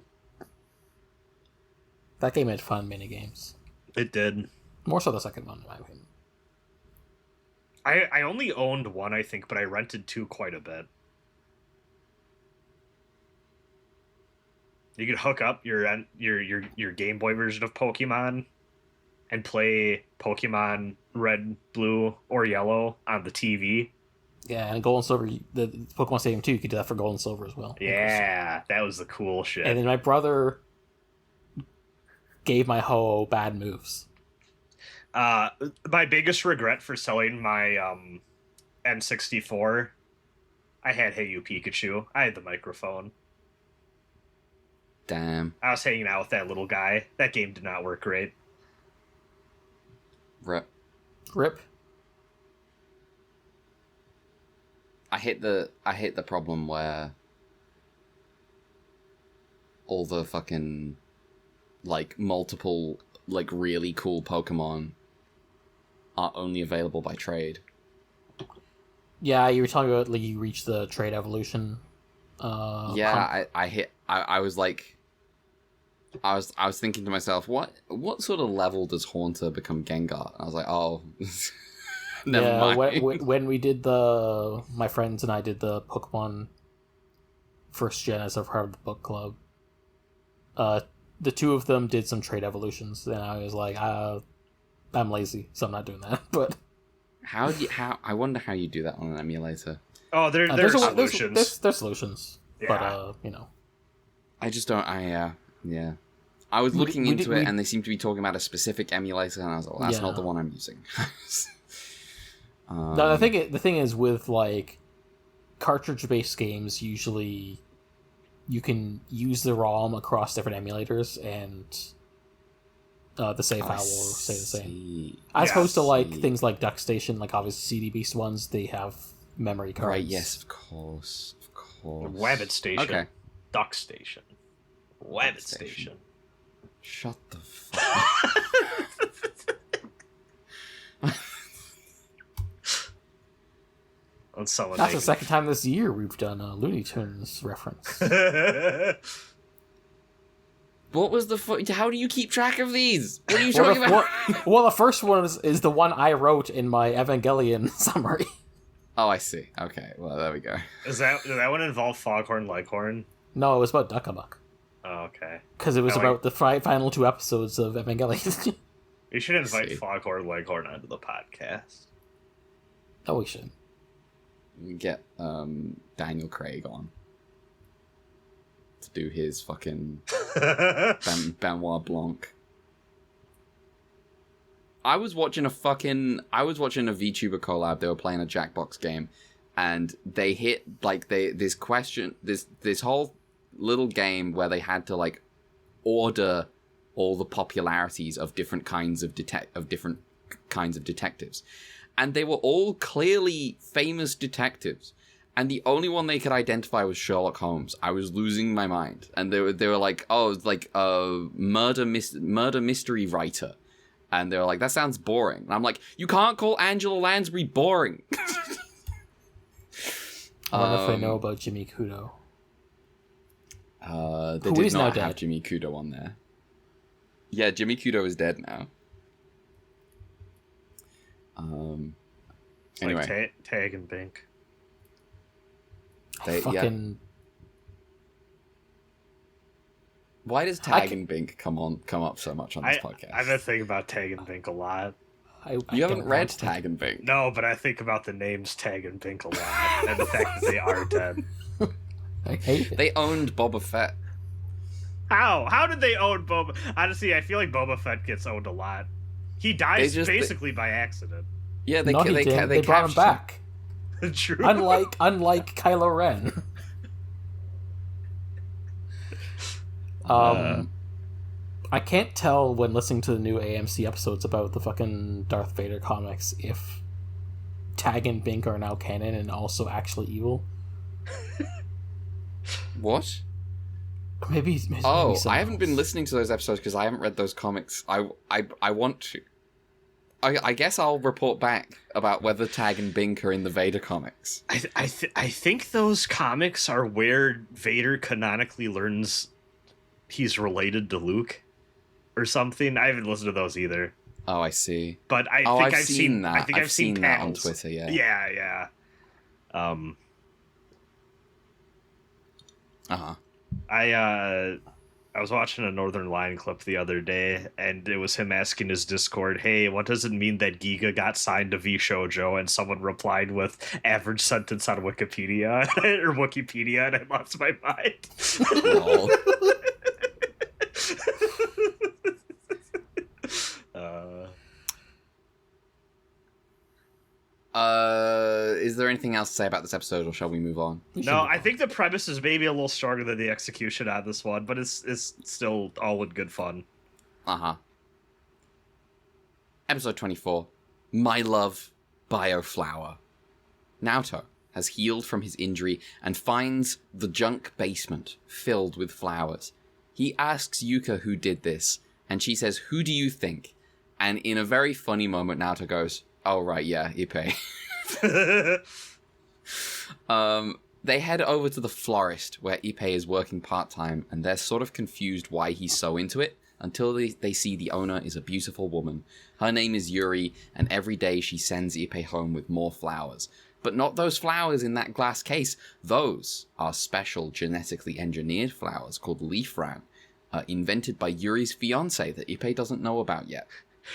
Speaker 2: game had fun minigames.
Speaker 3: It did.
Speaker 2: More so the second one, in my opinion.
Speaker 3: I only owned one, I think, but I rented 2 quite a bit. You could hook up your Game Boy version of Pokemon and play Pokemon Red, Blue, or Yellow on the TV.
Speaker 2: Yeah, and Gold and Silver, the Pokemon Stadium 2, you could do that for Gold and Silver as well.
Speaker 3: Yeah, that was the cool shit.
Speaker 2: And then my brother gave my Ho bad moves.
Speaker 3: My biggest regret for selling my N64, I had Hey You Pikachu. I had the microphone.
Speaker 1: Damn.
Speaker 3: I was hanging out with that little guy. That game did not work great.
Speaker 1: Rip. I hit the problem where all the fucking multiple really cool Pokemon are only available by trade.
Speaker 2: Yeah, you were talking about you reached the trade evolution.
Speaker 1: I was thinking to myself, what sort of level does Haunter become Gengar? And I was like, oh, never mind.
Speaker 2: When we did my friends and I did the Pokemon first gen as a part of the book club, the 2 of them did some trade evolutions, and I was like, I'm lazy, so I'm not doing that. But
Speaker 1: I wonder how you do that on an emulator.
Speaker 3: Oh, there's solutions.
Speaker 2: There's solutions,
Speaker 3: yeah.
Speaker 2: But
Speaker 1: I just don't. Yeah. I was looking into it, and they seem to be talking about a specific emulator, and I was like, well, that's not the one I'm using.
Speaker 2: No, I think the thing is with cartridge-based games, usually you can use the ROM across different emulators, and the save file will stay the same. As opposed to things like Duck Station, obviously CD Beast ones, they have memory cards.
Speaker 1: Right? Yes, of course.
Speaker 3: Wabbit Station.
Speaker 1: Okay.
Speaker 3: Duck Station. Wabbit Station.
Speaker 1: Shut the fuck up.
Speaker 2: That's the second time this year we've done a Looney Tunes reference.
Speaker 1: What was how do you keep track of these? What are you talking about?
Speaker 2: Well, the first one is the one I wrote in my Evangelion summary.
Speaker 1: Oh, I see. Okay, well, there we go.
Speaker 3: Does that one involve Foghorn Leghorn?
Speaker 2: No, it was about Duck-a-Muck.
Speaker 3: Oh, okay.
Speaker 2: Because it was about the final 2 episodes of Evangelion.
Speaker 3: We should invite Foghorn Leghorn onto the podcast.
Speaker 2: Oh, we should.
Speaker 1: We can get Daniel Craig on to do his fucking Benoit Blanc. I was watching a VTuber collab. They were playing a Jackbox game, and they hit this whole little game where they had to order all the popularities of different kinds of detectives, and they were all clearly famous detectives, and the only one they could identify was Sherlock Holmes. I was losing my mind, and they were like, oh, it's like a murder mystery writer, and they were like, that sounds boring. And I'm like, you can't call Angela Lansbury boring.
Speaker 2: I wonder if they know about Jimmy Kudo.
Speaker 1: They did not have Jimmy Kudo on there. Yeah, Jimmy Kudo is dead now. Anyway,
Speaker 3: Tag and Bink.
Speaker 1: Why does Tag and Bink come up so much on this podcast?
Speaker 3: I've been thinking about Tag and Bink a lot.
Speaker 1: You haven't read Tag and Bink?
Speaker 3: No, but I think about the names Tag and Bink a lot, and the fact that they are dead.
Speaker 2: I hate it.
Speaker 1: They owned Boba Fett.
Speaker 3: How? How did they own Boba? Honestly, I feel like Boba Fett gets owned a lot. He dies basically by accident.
Speaker 1: Yeah, they
Speaker 2: brought him back.
Speaker 3: True.
Speaker 2: Unlike Kylo Ren. I can't tell when listening to the new AMC episodes about the fucking Darth Vader comics if Tag and Bink are now canon and also actually evil.
Speaker 1: What?
Speaker 2: Maybe
Speaker 1: I haven't been listening to those episodes because I haven't read those comics. I want to. I guess I'll report back about whether Tag and Bink are in the Vader comics.
Speaker 3: I think those comics are where Vader canonically learns he's related to Luke or something. I haven't listened to those either.
Speaker 1: Oh, I see.
Speaker 3: But I've seen
Speaker 1: that.
Speaker 3: I think I've seen
Speaker 1: that on
Speaker 3: panels.
Speaker 1: Twitter. Yeah.
Speaker 3: Yeah. I was watching a Northern Line clip the other day, and it was him asking his Discord, "Hey, what does it mean that Giga got signed to V-Shoujo?" And someone replied with "average sentence on Wikipedia" or Wikipedia, and I lost my mind.
Speaker 1: Is there anything else to say about this episode, or shall we move on?
Speaker 3: No, I think the premise is maybe a little stronger than the execution on this one, but it's still all in good fun.
Speaker 1: Episode 24, My Love, Bioflower. Naoto has healed from his injury and finds the junk basement filled with flowers. He asks Yuka who did this, and she says, "Who do you think?" And in a very funny moment, Naoto goes, "Oh, right, yeah, Ippei." They head over to the florist where Ippei is working part-time, and they're sort of confused why he's so into it until they see the owner is a beautiful woman. Her name is Yuri, and every day she sends Ippei home with more flowers. But not those flowers in that glass case. Those are special genetically engineered flowers called Leafran, invented by Yuri's fiancé that Ippei doesn't know about yet.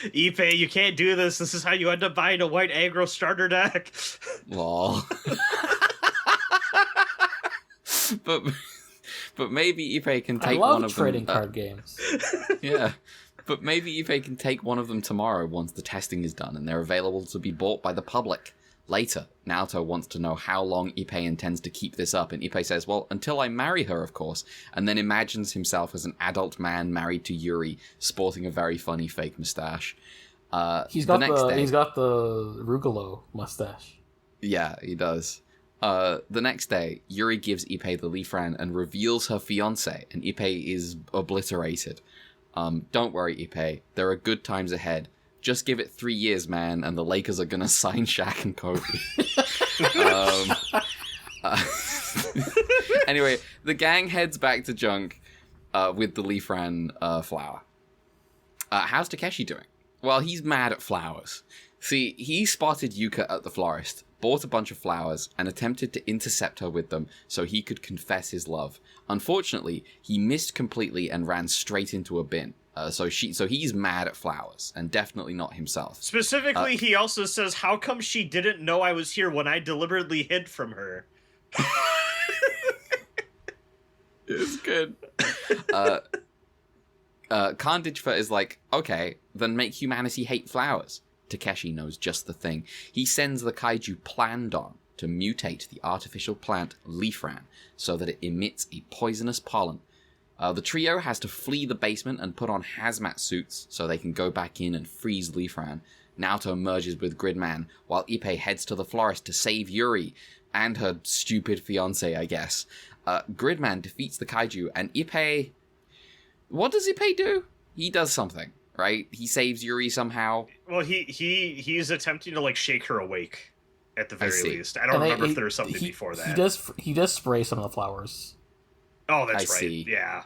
Speaker 3: Ippei, you can't do this. This is how you end up buying a white aggro starter deck.
Speaker 1: Lol. but maybe Ippei can take one of them. I love
Speaker 2: trading card games.
Speaker 1: Yeah. But maybe Ippei can take one of them tomorrow once the testing is done and they're available to be bought by the public. Later, Naoto wants to know how long Ippei intends to keep this up, and Ippei says, "Well, until I marry her, of course," and then imagines himself as an adult man married to Yuri, sporting a very funny fake mustache.
Speaker 2: He's got the Rugolo mustache.
Speaker 1: Yeah, he does. The next day, Yuri gives Ippei the Leafran and reveals her fiancé, and Ippei is obliterated. Don't worry, Ippei, there are good times ahead. Just give it 3 years, man, and the Lakers are gonna sign Shaq and Kobe. Anyway, the gang heads back to Junk with the Leafran flower. How's Takeshi doing? Well, he's mad at flowers. See, he spotted Yuka at the florist, bought a bunch of flowers, and attempted to intercept her with them so he could confess his love. Unfortunately, he missed completely and ran straight into a bin. So he's mad at flowers, and definitely not himself.
Speaker 3: Specifically, he also says, "How come she didn't know I was here when I deliberately hid from her?"
Speaker 1: It's good. Kandijfa is like, "Okay, then make humanity hate flowers." Takeshi knows just the thing. He sends the kaiju Plandon to mutate the artificial plant Leafran so that it emits a poisonous pollen. The trio has to flee the basement and put on hazmat suits so they can go back in and freeze Leafran. Naoto merges with Gridman, while Ippei heads to the florist to save Yuri and her stupid fiancé, I guess. Gridman defeats the kaiju, and Ippei... What does Ippei do? He does something, right? He saves Yuri somehow.
Speaker 3: Well, he's attempting to, like, shake her awake, at the very least. I don't remember if there was something before that.
Speaker 2: He does spray some of the flowers.
Speaker 3: Oh, that's
Speaker 1: I
Speaker 3: right.
Speaker 1: See.
Speaker 3: Yeah.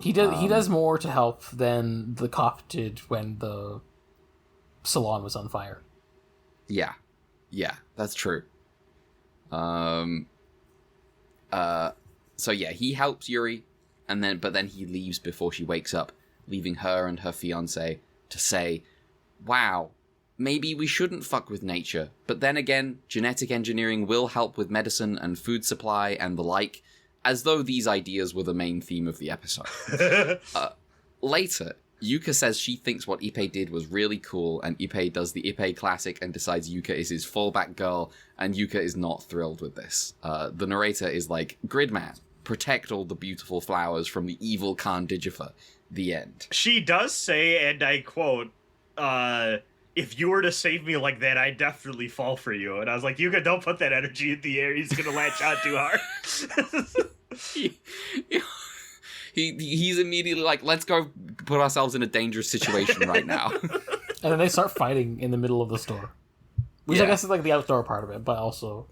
Speaker 2: He does more to help than the cop did when the salon was on fire.
Speaker 1: Yeah, that's true. So yeah, he helps Yuri, but then he leaves before she wakes up, leaving her and her fiancé to say, wow, maybe we shouldn't fuck with nature. But then again, genetic engineering will help with medicine and food supply and the like, as though these ideas were the main theme of the episode. Later, Yuka says she thinks what Ippei did was really cool, and Ippei does the Ippei classic and decides Yuka is his fallback girl, and Yuka is not thrilled with this. The narrator is like, Gridman, protect all the beautiful flowers from the evil Khan Digifer. The end.
Speaker 3: She does say, and I quote, if you were to save me like that, I'd definitely fall for you. And I was like, Yuka, don't put that energy in the air. He's going to latch on too hard.
Speaker 1: He's immediately like, let's go put ourselves in a dangerous situation right now.
Speaker 2: And then they start fighting in the middle of the store. Which I guess is like the outdoor part of it, but also...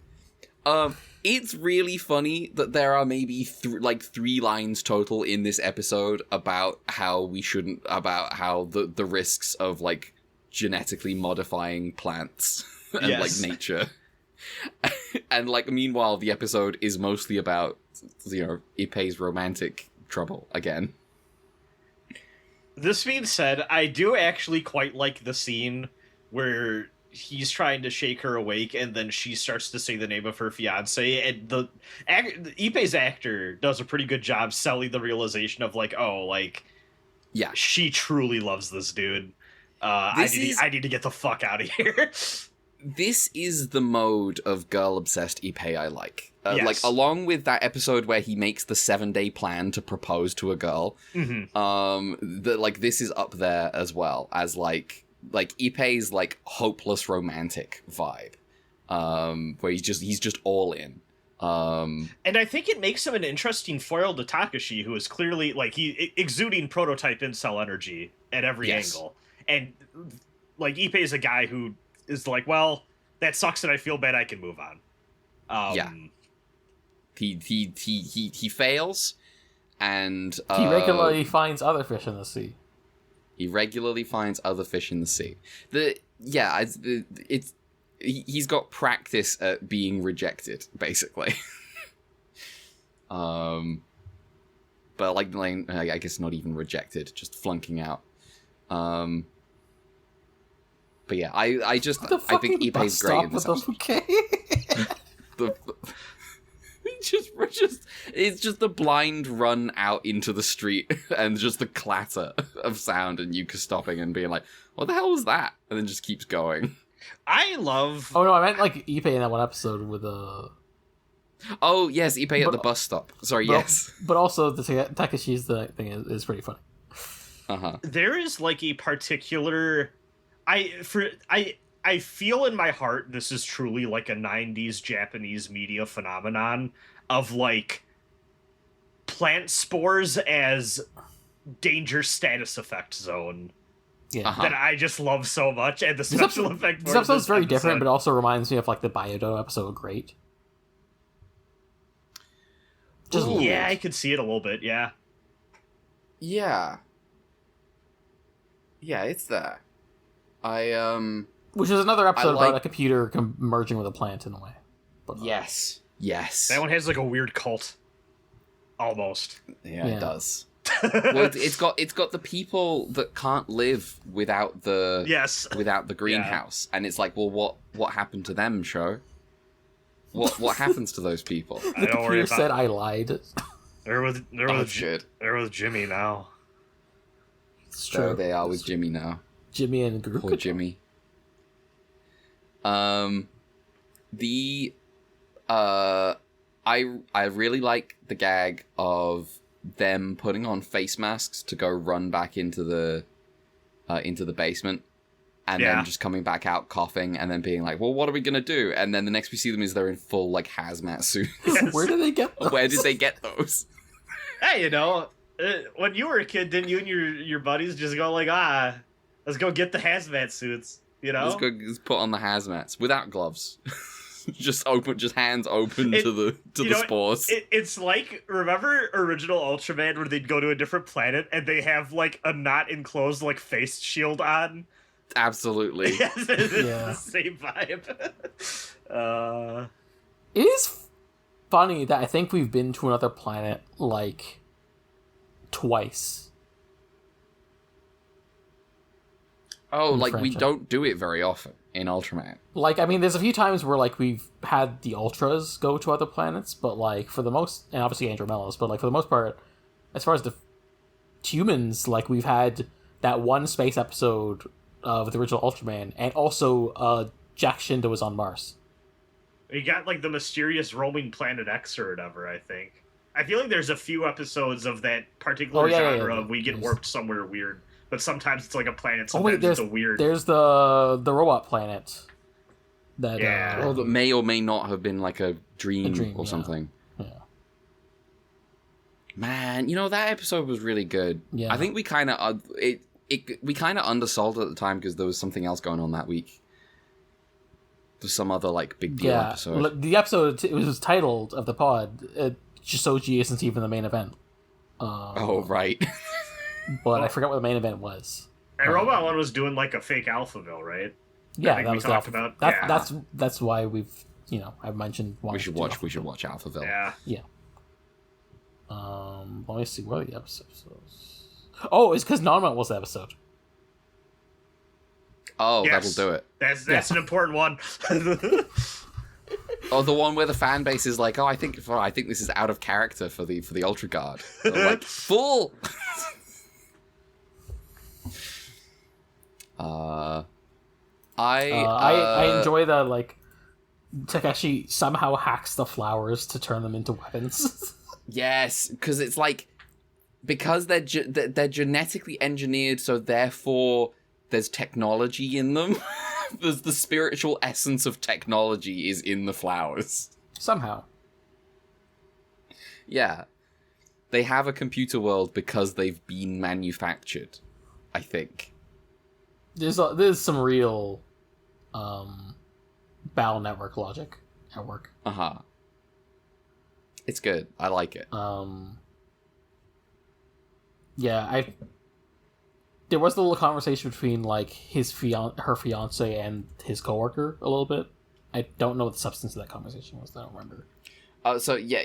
Speaker 1: It's really funny that there are maybe 3 lines total in this episode about how the risks of like genetically modifying plants and like nature. And like meanwhile the episode is mostly about, you know, Ippei's romantic trouble again.
Speaker 3: This being said, I do actually quite like the scene where he's trying to shake her awake, and then she starts to say the name of her fiance, and Ippei's actor does a pretty good job selling the realization of like, oh, like,
Speaker 1: yeah,
Speaker 3: she truly loves this dude. I need to get the fuck out of here.
Speaker 1: This is the mode of girl-obsessed Ippei I like.
Speaker 3: Yes.
Speaker 1: Like, along with that episode where he makes the 7-day plan to propose to a girl, this is up there as well as, like Ippei's, like, hopeless romantic vibe, where he's just all in.
Speaker 3: And I think it makes him an interesting foil to Takeshi, who is clearly, like, exuding prototype incel energy at every angle. And, like, Ippei is a guy who is like, well, that sucks and I feel bad, I can move on.
Speaker 1: He fails, and
Speaker 2: he regularly finds other fish in the sea.
Speaker 1: He's got practice at being rejected, basically. But like I guess not even rejected, just flunking out. But yeah, I think Ippei's great in this episode.
Speaker 2: Okay.
Speaker 1: It's just the blind run out into the street and just the clatter of sound and Yuka stopping and being like, what the hell was that? And then just keeps going.
Speaker 3: I love...
Speaker 2: Oh no, I meant like Ippei in that one episode with
Speaker 1: Oh yes, Ippei at the bus stop. Sorry, yes.
Speaker 2: But also the Takeshi's thing is pretty funny.
Speaker 3: There is like a particular... I feel in my heart this is truly like a 90s Japanese media phenomenon of like plant spores as danger status effect zone.
Speaker 2: Yeah.
Speaker 3: That I just love so much, and the special effect.
Speaker 2: This episode's very different, but also reminds me of like the Biodo episode Great.
Speaker 3: Yeah, I could see it a little bit, yeah.
Speaker 1: Yeah, it's there.
Speaker 2: Which is another episode about a computer merging with a plant in a way. But,
Speaker 1: yes.
Speaker 3: That one has like a weird cult, almost.
Speaker 1: Yeah, it does. Well, it's got the people that can't live without the greenhouse, and it's like, well, what happened to them, show? What happens to those people?
Speaker 2: The computer said I lied.
Speaker 3: They're with Jimmy now.
Speaker 2: It's true.
Speaker 1: So they are with Jimmy now.
Speaker 2: Jimmy and Group.
Speaker 1: Poor Jimmy. I really like the gag of them putting on face masks to go run back into the basement, and then just coming back out coughing, and then being like, well, what are we gonna do? And then the next we see them is they're in full like hazmat suits.
Speaker 2: Yes. Where did they get those?
Speaker 1: Where did they get those?
Speaker 3: Hey, you know, when you were a kid, didn't you and your buddies just go like, let's go get the hazmat suits, you know?
Speaker 1: Let's put on the hazmats without gloves. just hands open to the spores.
Speaker 3: It's like, remember original Ultraman where they'd go to a different planet and they have like a not enclosed like face shield on?
Speaker 1: Absolutely.
Speaker 3: Yes, it's the same vibe.
Speaker 2: It is funny that I think we've been to another planet like twice.
Speaker 1: Oh,
Speaker 2: In
Speaker 1: like we
Speaker 2: franchise.
Speaker 1: don't do it very often in Ultraman.
Speaker 2: Like, I mean, there's a few times where, like, we've had the Ultras go to other planets, but, like, for the most... And obviously Andromelos, but, like, for the most part, as far as the humans, like, we've had that one space episode of the original Ultraman, and also Jack Shindo was on Mars.
Speaker 3: You got, like, the mysterious roaming Planet X or whatever, I think. I feel like there's a few episodes of that particular genre of we get warped somewhere weird. But sometimes it's like a planet, sometimes it's a weird...
Speaker 2: There's the robot planet. That,
Speaker 1: that may or may not have been like a dream or
Speaker 2: yeah.
Speaker 1: something.
Speaker 2: Yeah.
Speaker 1: Man, you know, that episode was really good.
Speaker 2: Yeah.
Speaker 1: I think we kind of... we kind of undersold it at the time because there was something else going on that week. There's some other, like, big deal episode.
Speaker 2: The episode, it was titled, of the pod, Jisoji isn't even the main event.
Speaker 1: Oh, right.
Speaker 2: But I forgot what the main event was.
Speaker 3: And Robot One was doing like a fake Alphaville, right?
Speaker 2: Yeah, that was
Speaker 3: talked about.
Speaker 2: That's why we've I've mentioned.
Speaker 1: We should watch Alphaville.
Speaker 3: Yeah.
Speaker 2: Let me see what are the episodes. Oh, it's because Nanma was the episode.
Speaker 1: Oh,
Speaker 3: yes.
Speaker 1: That'll do it.
Speaker 3: That's an important one.
Speaker 1: Oh, the one where the fan base is like, I think this is out of character for the Ultra Guard. They're like, fool.
Speaker 2: I enjoy the, like, Takeshi somehow hacks the flowers to turn them into weapons.
Speaker 1: Yes, because it's like, because they're genetically engineered, so therefore there's technology in them. There's the spiritual essence of technology is in the flowers.
Speaker 2: Somehow.
Speaker 1: Yeah. They have a computer world because they've been manufactured, I think.
Speaker 2: There's some real Battle Network logic at work.
Speaker 1: Uh-huh. It's good. I like it.
Speaker 2: Yeah, there was a little conversation between, like, her fiance and his coworker a little bit. I don't know what the substance of that conversation was. I don't remember.
Speaker 1: So yeah,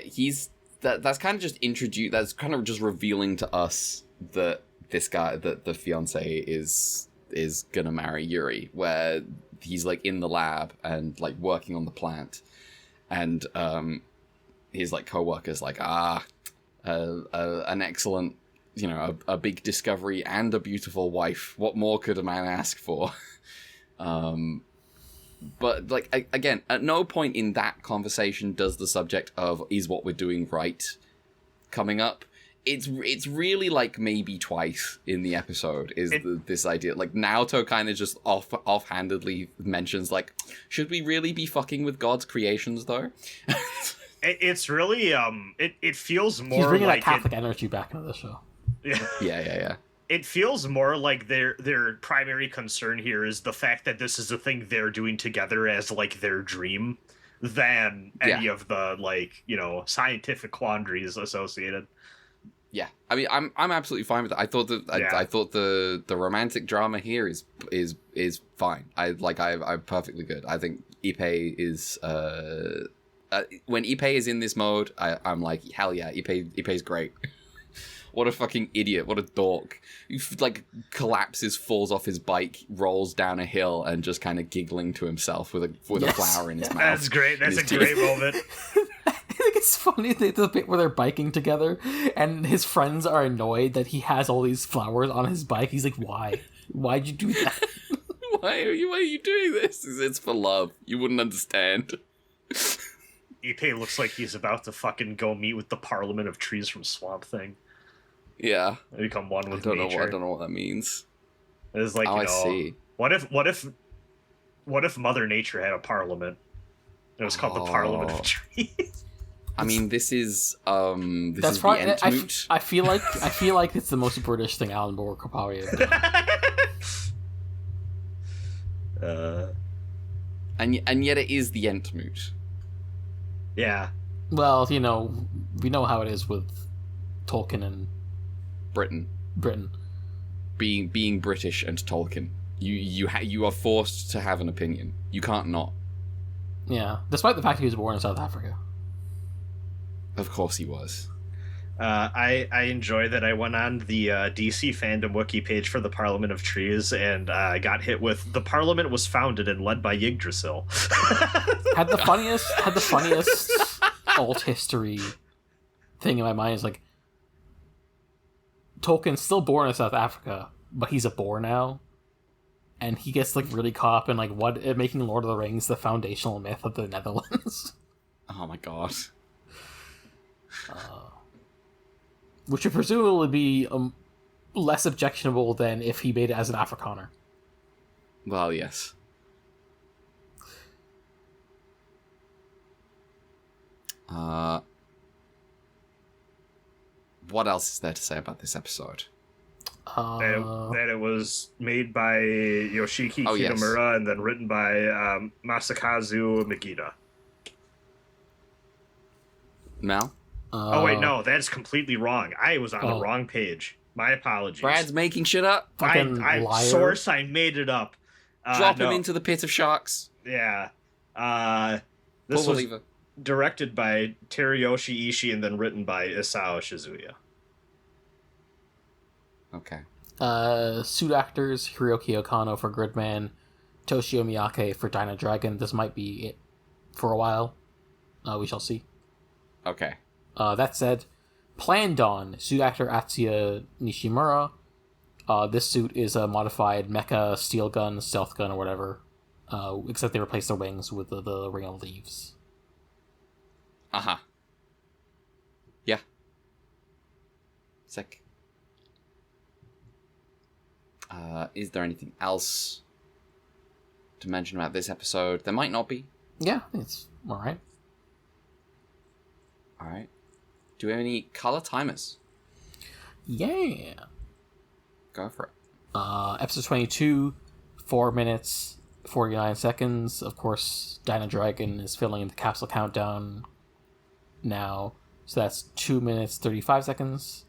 Speaker 1: that's kind of just introduced. That's kind of just revealing to us that this guy, that the fiance is gonna marry Yuri, where he's like in the lab and like working on the plant, and his like coworker's like an excellent, a big discovery and a beautiful wife. What more could a man ask for? But like again, at no point in that conversation does the subject of is what we're doing right coming up. It's really like maybe twice in the episode is this idea. Like Naoto kind of just offhandedly mentions like, should we really be fucking with God's creations though?
Speaker 3: It's really it feels more
Speaker 2: He's bringing
Speaker 3: like
Speaker 2: that Catholic energy back into the show.
Speaker 1: Yeah.
Speaker 3: It feels more like their primary concern here is the fact that this is a thing they're doing together as like their dream than any of the like, scientific quandaries associated.
Speaker 1: Yeah. I mean, I'm absolutely fine with that. I thought I thought the romantic drama here is fine. I'm perfectly good. I think Ippei is when Ippei is in this mode, I'm like, hell yeah, Ippei's great. What a fucking idiot. What a dork. He, like, collapses, falls off his bike, rolls down a hill, and just kind of giggling to himself with a flower in his mouth.
Speaker 3: That's great. That's a great moment.
Speaker 2: I think it's funny the bit where they're biking together, and his friends are annoyed that he has all these flowers on his bike. He's like, why? Why'd you do that?
Speaker 1: Why are you doing this? It's for love. You wouldn't understand.
Speaker 3: Ippei looks like he's about to fucking go meet with the Parliament of Trees from Swamp Thing.
Speaker 1: Yeah.
Speaker 3: They become one with
Speaker 1: nature.
Speaker 3: nature.
Speaker 1: I don't know what that means.
Speaker 3: It's like,
Speaker 1: I see.
Speaker 3: What if Mother Nature had a parliament? It was called the Parliament of Trees.
Speaker 1: I mean, this is the Entmoot.
Speaker 2: I feel like it's the most British thing Alan Moore could probably have done.
Speaker 1: And yet it is the Entmoot.
Speaker 3: Yeah.
Speaker 2: Well, we know how it is with Tolkien and
Speaker 1: Britain. Being British and Tolkien. You are forced to have an opinion. You can't not.
Speaker 2: Yeah, despite the fact he was born in South Africa.
Speaker 1: Of course he was.
Speaker 3: I enjoy that I went on the DC fandom wiki page for the Parliament of Trees and got hit with the Parliament was founded and led by Yggdrasil.
Speaker 2: had the funniest alt history thing in my mind is like Tolkien's still born in South Africa, but he's a Boer now, and he gets like really caught up in like what making Lord of the Rings the foundational myth of the Netherlands.
Speaker 1: Oh my god.
Speaker 2: Which would presumably be less objectionable than if he made it as an Afrikaner.
Speaker 1: Well, yes. What else is there to say about this episode?
Speaker 3: That it was made by Yoshiki
Speaker 1: Oh, yes.
Speaker 3: Kitamura and then written by Masakazu Megida.
Speaker 1: Mel?
Speaker 3: Oh wait, no, that's completely wrong. I was on the wrong page. My apologies.
Speaker 1: Brad's making shit up?
Speaker 2: Fucking liar.
Speaker 3: Source, I made it up.
Speaker 1: Drop him into the pit of sharks.
Speaker 3: Yeah.
Speaker 1: This
Speaker 3: This was directed by Teruyoshi Ishii and then written by Isao Shizuya.
Speaker 1: Okay.
Speaker 2: Suit actors Hiroki Okano for Gridman, Toshio Miyake for Dino Dragon. This might be it for a while. We shall see.
Speaker 1: Okay.
Speaker 2: That said, planned on suit actor Atsuya Nishimura. This suit is a modified mecha steel gun, stealth gun, or whatever. Except they replaced the wings with the ring of leaves.
Speaker 1: Uh-huh. Yeah. Sick. Is there anything else to mention about this episode? There might not be.
Speaker 2: Yeah, it's alright.
Speaker 1: Alright. Do we have any color timers?
Speaker 2: Yeah.
Speaker 1: Go for it.
Speaker 2: Episode 22, 4 minutes, 49 seconds. Of course, Dino Dragon is filling in the capsule countdown now. So that's 2 minutes, 35 seconds.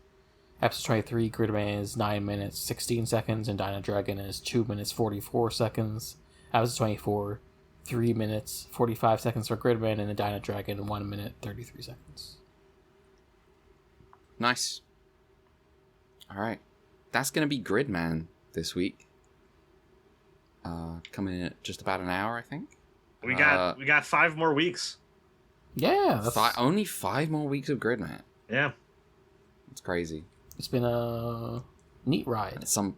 Speaker 2: Episode 23, Gridman is 9 minutes, 16 seconds, and Dino Dragon is 2 minutes, 44 seconds. Episode 24, 3 minutes, 45 seconds for Gridman, and the Dino Dragon, 1 minute, 33 seconds.
Speaker 1: Nice. Alright. That's going to be Gridman this week. Coming in at just about an hour, I think.
Speaker 3: We got 5 more weeks.
Speaker 2: Yeah, that's...
Speaker 1: only 5 more weeks of Gridman.
Speaker 3: Yeah.
Speaker 1: It's crazy.
Speaker 2: It's been a neat ride.
Speaker 1: At some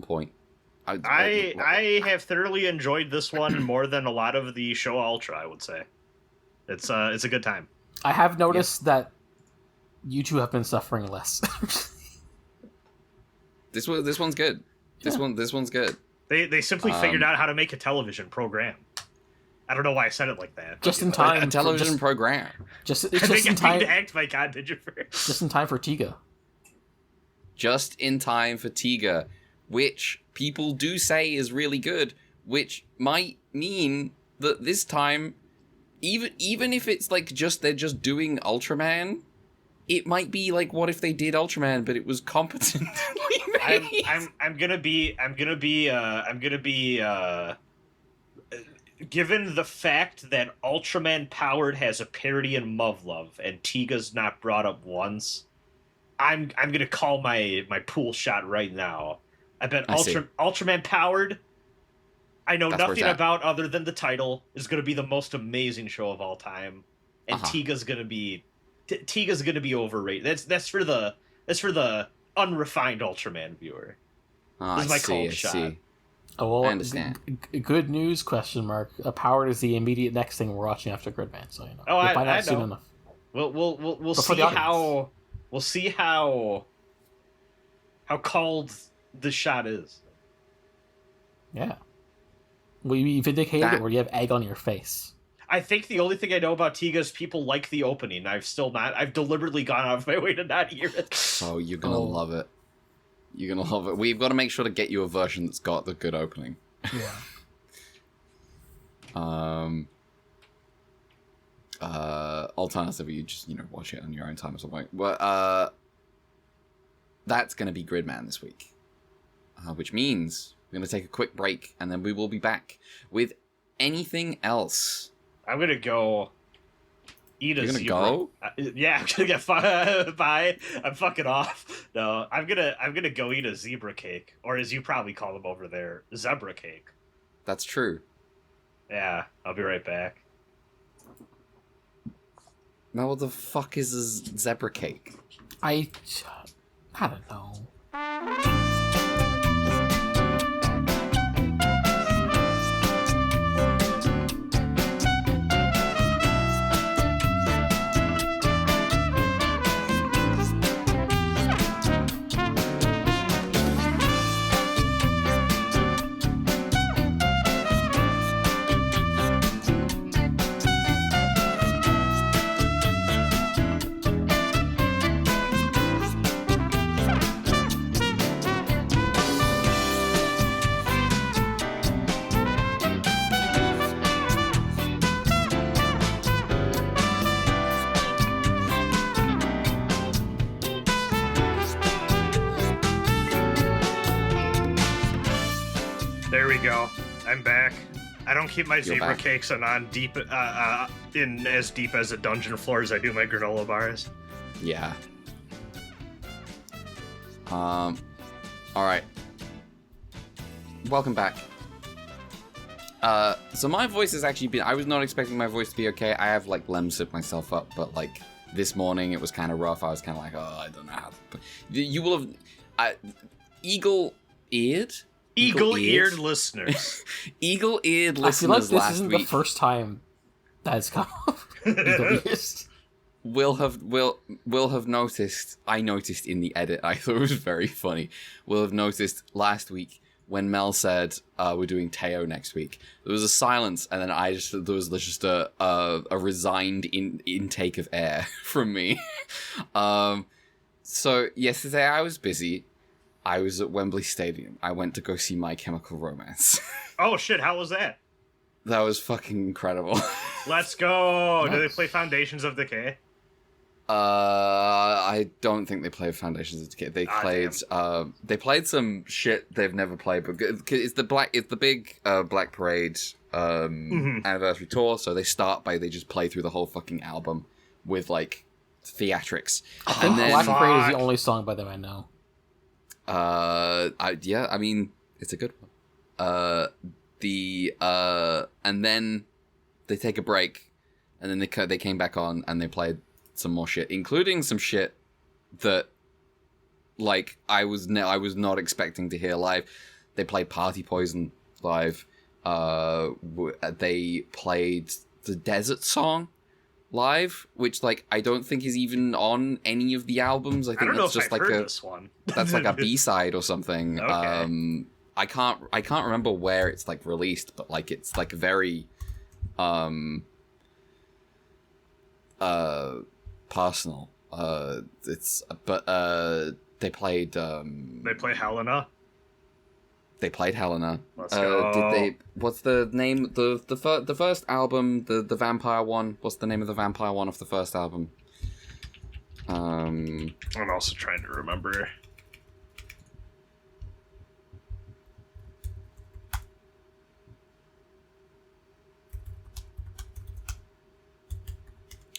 Speaker 1: point.
Speaker 3: I have thoroughly enjoyed this one more than a lot of the show Ultra, I would say. It's a good time.
Speaker 2: I have noticed that you two have been suffering less.
Speaker 1: This one's good. This one's good.
Speaker 3: They simply figured out how to make a television program. I don't know why I said it like that.
Speaker 2: Just in time.
Speaker 1: A television program.
Speaker 2: Just in time
Speaker 3: to act. My God, did you?
Speaker 2: Just in time for Tiga.
Speaker 1: Just in time for Tiga, which people do say is really good, which might mean that this time, even if it's like they're just doing Ultraman, it might be like, what if they did Ultraman but it was competently made?
Speaker 3: I'm gonna be given the fact that Ultraman Powered has a parody in Muv-Luv and Tiga's not brought up once, I'm gonna call my pool shot right now. I bet Ultraman Powered, I know nothing about other than the title, is gonna be the most amazing show of all time, and Tiga's gonna be overrated. That's for the unrefined Ultraman viewer.
Speaker 1: This is my cold shot. See.
Speaker 2: Oh, well,
Speaker 1: I understand.
Speaker 2: Good news? ? Powered is the immediate next thing we're watching after Gridman, so you know. We'll find out soon enough.
Speaker 3: We'll see how called the shot is.
Speaker 2: Yeah. Will you be vindicated, or do you have egg on your face?
Speaker 3: I think the only thing I know about Tiga is people like the opening. I've deliberately gone out of my way to not hear it.
Speaker 1: Oh, you're gonna love it. You're gonna love it. We've got to make sure to get you a version that's got the good opening.
Speaker 2: Yeah.
Speaker 1: Alternatively, you just watch it on your own time or something. But that's gonna be Gridman this week, which means we're gonna take a quick break and then we will be back with anything else.
Speaker 3: I'm gonna go Eat a
Speaker 1: You're gonna
Speaker 3: zebra.
Speaker 1: go?
Speaker 3: Yeah, I'm gonna get bye. I'm fucking off. No, I'm gonna go eat a zebra cake, or as you probably call them over there, zebra cake.
Speaker 1: That's true.
Speaker 3: Yeah, I'll be right back.
Speaker 1: Now, what the fuck is a zebra cake?
Speaker 2: I don't know.
Speaker 3: There we go. I'm back. I don't keep my
Speaker 1: You're
Speaker 3: zebra
Speaker 1: back.
Speaker 3: cakes in as deep as a dungeon floor as I do my granola bars.
Speaker 1: Yeah. All right. Welcome back. So my voice has actually been. I was not expecting my voice to be okay. I have like lemsip myself up, but like this morning it was kind of rough. I was kind of like, oh, I don't know how. You will have eagle-eared
Speaker 3: listeners.
Speaker 1: Eagle-eared
Speaker 2: I feel like
Speaker 1: listeners
Speaker 2: this
Speaker 1: last
Speaker 2: isn't
Speaker 1: week
Speaker 2: the first time that's come up. Eagle-ears.
Speaker 1: will have noticed. I noticed in the edit. I thought it was very funny. Will have noticed last week when Mel said we're doing Teo next week. There was a silence, and then there was just a resigned intake of air from me. So yesterday I was busy. I was at Wembley Stadium. I went to go see My Chemical Romance.
Speaker 3: Oh shit! How was that?
Speaker 1: That was fucking incredible.
Speaker 3: Let's go.
Speaker 2: Nice.
Speaker 3: Do they play Foundations of Decay?
Speaker 1: I don't think they played Foundations of Decay. They played some shit they've never played, but it's the big Black Parade anniversary tour. So they just play through the whole fucking album with like theatrics.
Speaker 2: And then Black Parade is the only song by them I know.
Speaker 1: I mean, it's a good one. And then they take a break, and then they came back on and they played some more shit, including some shit that, like, I was not expecting to hear live. They played Party Poison live. They played the Desert Song live, which like I don't think is even on any of the albums. I think that's just like
Speaker 3: this one.
Speaker 1: That's like a B-side or something.
Speaker 3: Okay.
Speaker 1: I can't remember where it's like released, but like it's like very personal. They played
Speaker 3: They play Helena.
Speaker 1: They played Helena.
Speaker 3: Let's go.
Speaker 1: Did they? What's the name? The first album, the vampire one. What's the name of the vampire one off the first album?
Speaker 3: I'm also trying to remember.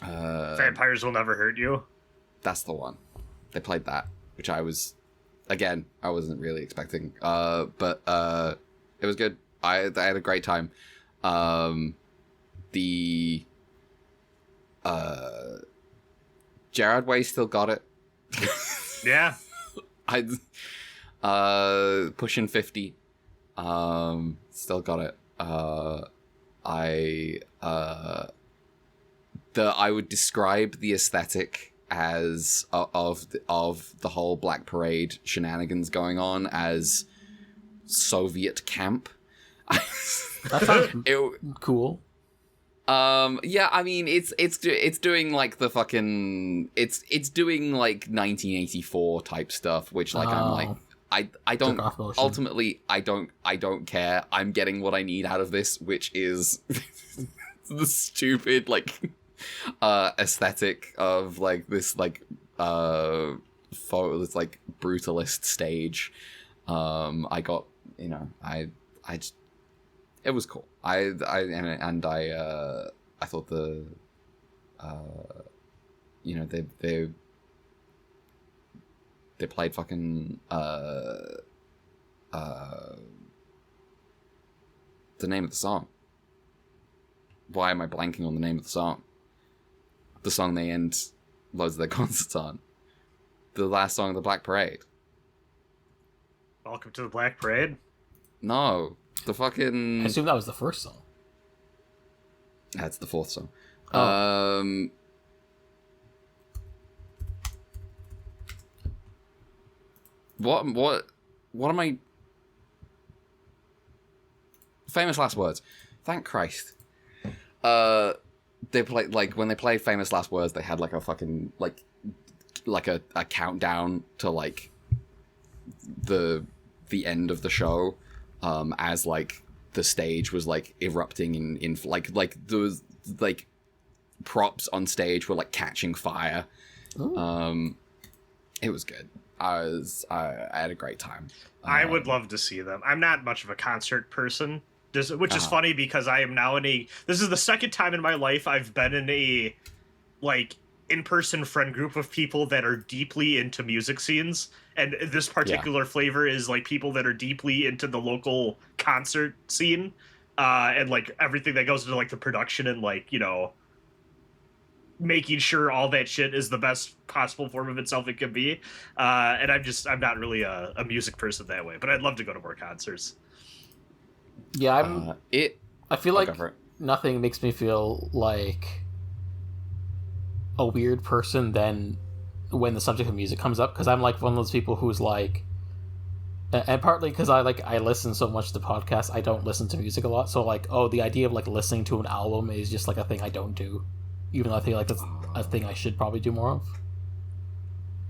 Speaker 3: Vampires Will Never Hurt You.
Speaker 1: That's the one. They played that, which I wasn't really expecting. But it was good. I had a great time. The Gerard Way still got it.
Speaker 3: Yeah.
Speaker 1: Pushing 50. Still got it. I would describe the aesthetic as of the whole Black Parade shenanigans going on as Soviet camp.
Speaker 2: That sounds cool.
Speaker 1: Yeah, I mean it's doing like the fucking it's doing like 1984 type stuff, which like I'm like I don't ultimately I don't care. I'm getting what I need out of this, which is the stupid like aesthetic of like this like this like brutalist stage. I got, you know, I just, it was cool. I thought you know, they played fucking the name of the song. Why am I blanking on the name of the song? The song they end loads of their concerts on. The last song of the Black Parade.
Speaker 3: Welcome to the Black Parade?
Speaker 1: No. The fucking...
Speaker 2: I assume that was the first song.
Speaker 1: That's the fourth song.
Speaker 2: Oh.
Speaker 1: What am I... Famous Last Words. Thank Christ. They play, like, when they played Famous Last Words, they had, like, a fucking, like a countdown to, like, the end of the show, as, like, the stage was, like, erupting in like, there was, like, props on stage were, like, catching fire. Ooh. It was good. I had a great time.
Speaker 3: I would love to see them. I'm not much of a concert person, which is funny because I am now this is the second time in my life I've been in a, like, in-person friend group of people that are deeply into music scenes, and this particular flavor is, like, people that are deeply into the local concert scene, and, like, everything that goes into, like, the production and, like, you know, making sure all that shit is the best possible form of itself it can be. And I'm not really a music person that way, but I'd love to go to more concerts.
Speaker 2: Yeah, I feel like nothing makes me feel like a weird person than when the subject of music comes up, because I'm like one of those people who's like, and partly because I listen so much to podcasts, I don't listen to music a lot, so like, the idea of, like, listening to an album is just, like, a thing I don't do, even though I feel like that's a thing I should probably do more of.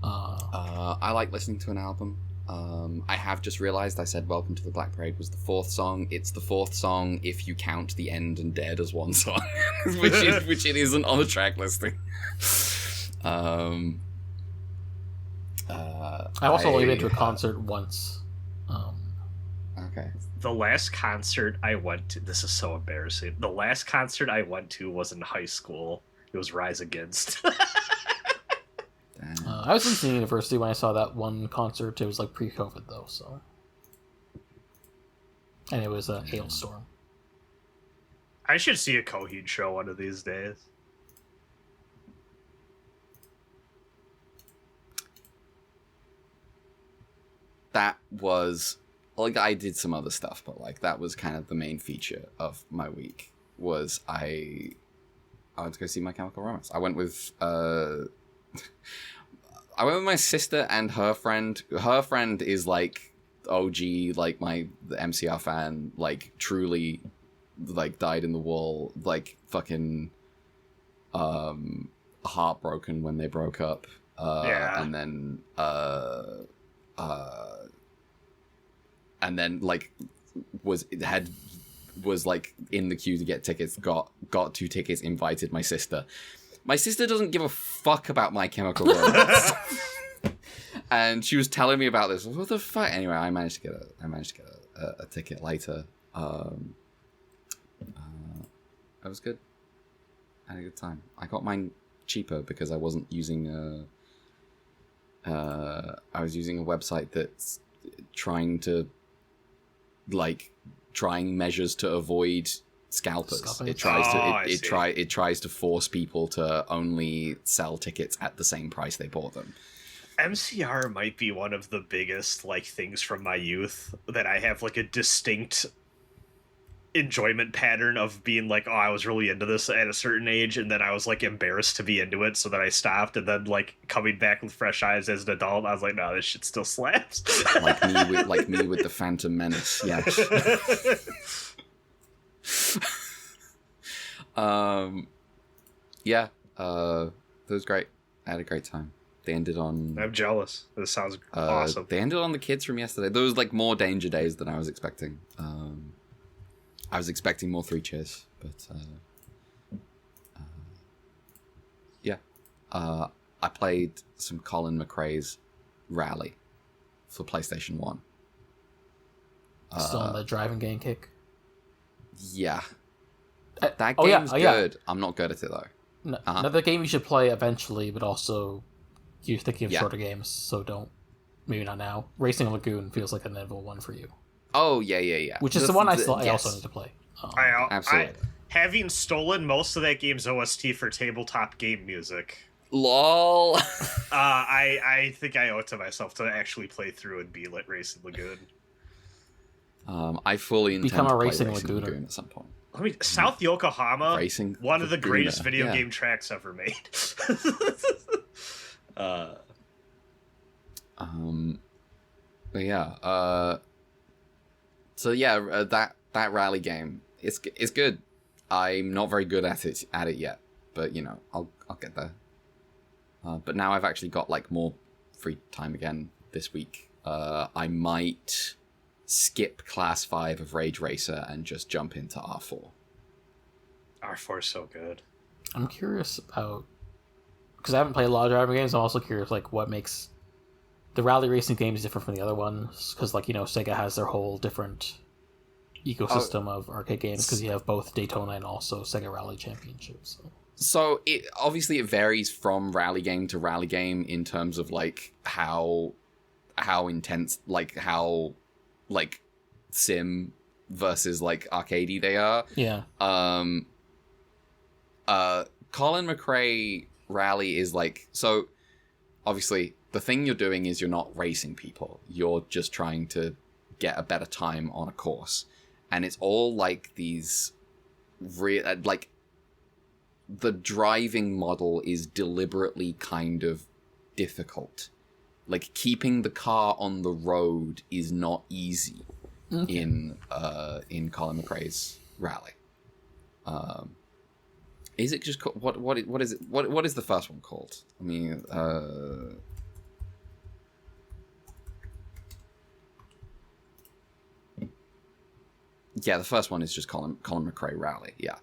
Speaker 1: I like listening to an album. I have just realized I said Welcome to the Black Parade was the fourth song. It's the fourth song if you count The End and Dead as one song, which it isn't on the track listing. I
Speaker 2: also only been to a concert once.
Speaker 1: Okay.
Speaker 3: The last concert I went to, this is so embarrassing. The last concert I went to was in high school. It was Rise Against.
Speaker 2: I was listening to university when I saw that one concert. It was, like, pre-COVID, though, so... And it was a hailstorm.
Speaker 3: I should see a Coheed show one of these days.
Speaker 1: That was... Like, I did some other stuff, but, like, that was kind of the main feature of my week, was I went to go see My Chemical Romance. I went with my sister and her friend. Her friend is, like, OG, like, the MCR fan, like, truly, like, dyed in the wool, like, fucking heartbroken when they broke up. And then like was like in the queue to get tickets, got 2 tickets, invited my sister. My sister doesn't give a fuck about My Chemical Romance. And she was telling me about this. What the fuck? Anyway, I managed to get a ticket later. It was good. I had a good time. I got mine cheaper because I wasn't using I was using a website that's trying measures to avoid scalpers. It tries to force people to only sell tickets at the same price they bought them.
Speaker 3: MCR might be one of the biggest, like, things from my youth that I have, like, a distinct enjoyment pattern of being like, I was really into this at a certain age, and then I was, like, embarrassed to be into it, so then I stopped, and then, like, coming back with fresh eyes as an adult, I was like, no, this shit still slaps.
Speaker 1: like me with the Phantom Menace. Yeah. That was great. I had a great time. They ended on...
Speaker 3: I'm jealous. This sounds awesome.
Speaker 1: They ended on the kids from yesterday. There was, like, more Danger Days than I was expecting. I was expecting more 3 Cheers, but I played some Colin McRae's Rally for PlayStation 1.
Speaker 2: Still on the driving game kick?
Speaker 1: Yeah. That game's good. I'm not good at it, though.
Speaker 2: Another game you should play eventually, but also you're thinking of shorter games, so don't. Maybe not now. Racing Lagoon feels like an inevitable one for you.
Speaker 1: Oh, yeah.
Speaker 2: Which is the one I also need to play.
Speaker 1: Absolutely.
Speaker 3: Having stolen most of that game's OST for tabletop game music.
Speaker 1: LOL.
Speaker 3: I think I owe it to myself to actually play through and be Racing Lagoon.
Speaker 1: I fully intend
Speaker 2: Become
Speaker 1: to
Speaker 2: a
Speaker 1: play
Speaker 2: Racing
Speaker 1: Lagoon
Speaker 2: Lagoon
Speaker 1: at some point.
Speaker 3: I mean, South Yokohama, one of the greatest video game tracks ever made.
Speaker 1: But yeah, so yeah, that rally game, it's good. I'm not very good at it yet, but you know, I'll get there. But now I've actually got like more free time again this week. I might skip Class 5 of Rage Racer and just jump into R4.
Speaker 3: R4 is so good.
Speaker 2: I'm curious about, because I haven't played a lot of driving games. I'm also curious like what makes the rally racing games different from the other ones, because like, you know, Sega has their whole different ecosystem of arcade games, because you have both Daytona and also Sega Rally Championships.
Speaker 1: So it obviously it varies from rally game to rally game in terms of like how intense, like how like sim versus like arcadey they are.
Speaker 2: Yeah.
Speaker 1: Colin McRae rally is like, so obviously the thing you're doing is you're not racing people, you're just trying to get a better time on a course, and it's all like these like the driving model is deliberately kind of difficult. Like keeping the car on the road is not easy in Colin McRae's rally. Is it just what is it? What is the first one called? I mean, yeah, the first one is just Colin McRae Rally. Yeah,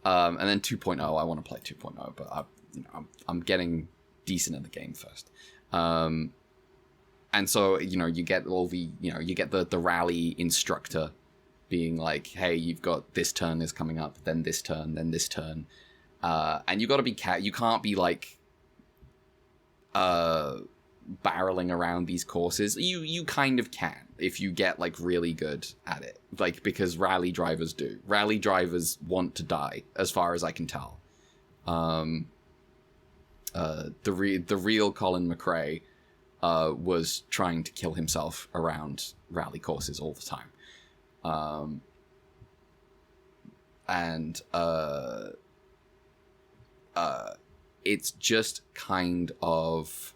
Speaker 1: and then 2.0. I want to play 2.0, but I'm getting decent at the game first. And so, you know, you get the rally instructor being like, hey, you've got this turn is coming up, then this turn, then this turn. And you got to be you can't be like barreling around these courses. You kind of can if you get like really good at it, like, because rally drivers do. Rally drivers want to die, as far as I can tell. The real Colin McRae was trying to kill himself around rally courses all the time. And it's just kind of,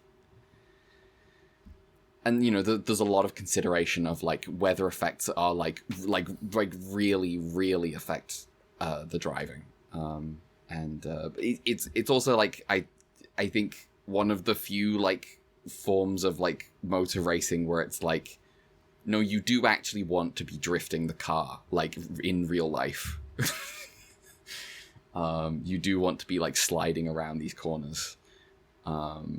Speaker 1: and you know, there's a lot of consideration of like weather effects are like really affect the driving. And it's also like I think one of the few like forms of like motor racing where it's like, no, you do actually want to be drifting the car like in real life. You do want to be like sliding around these corners, but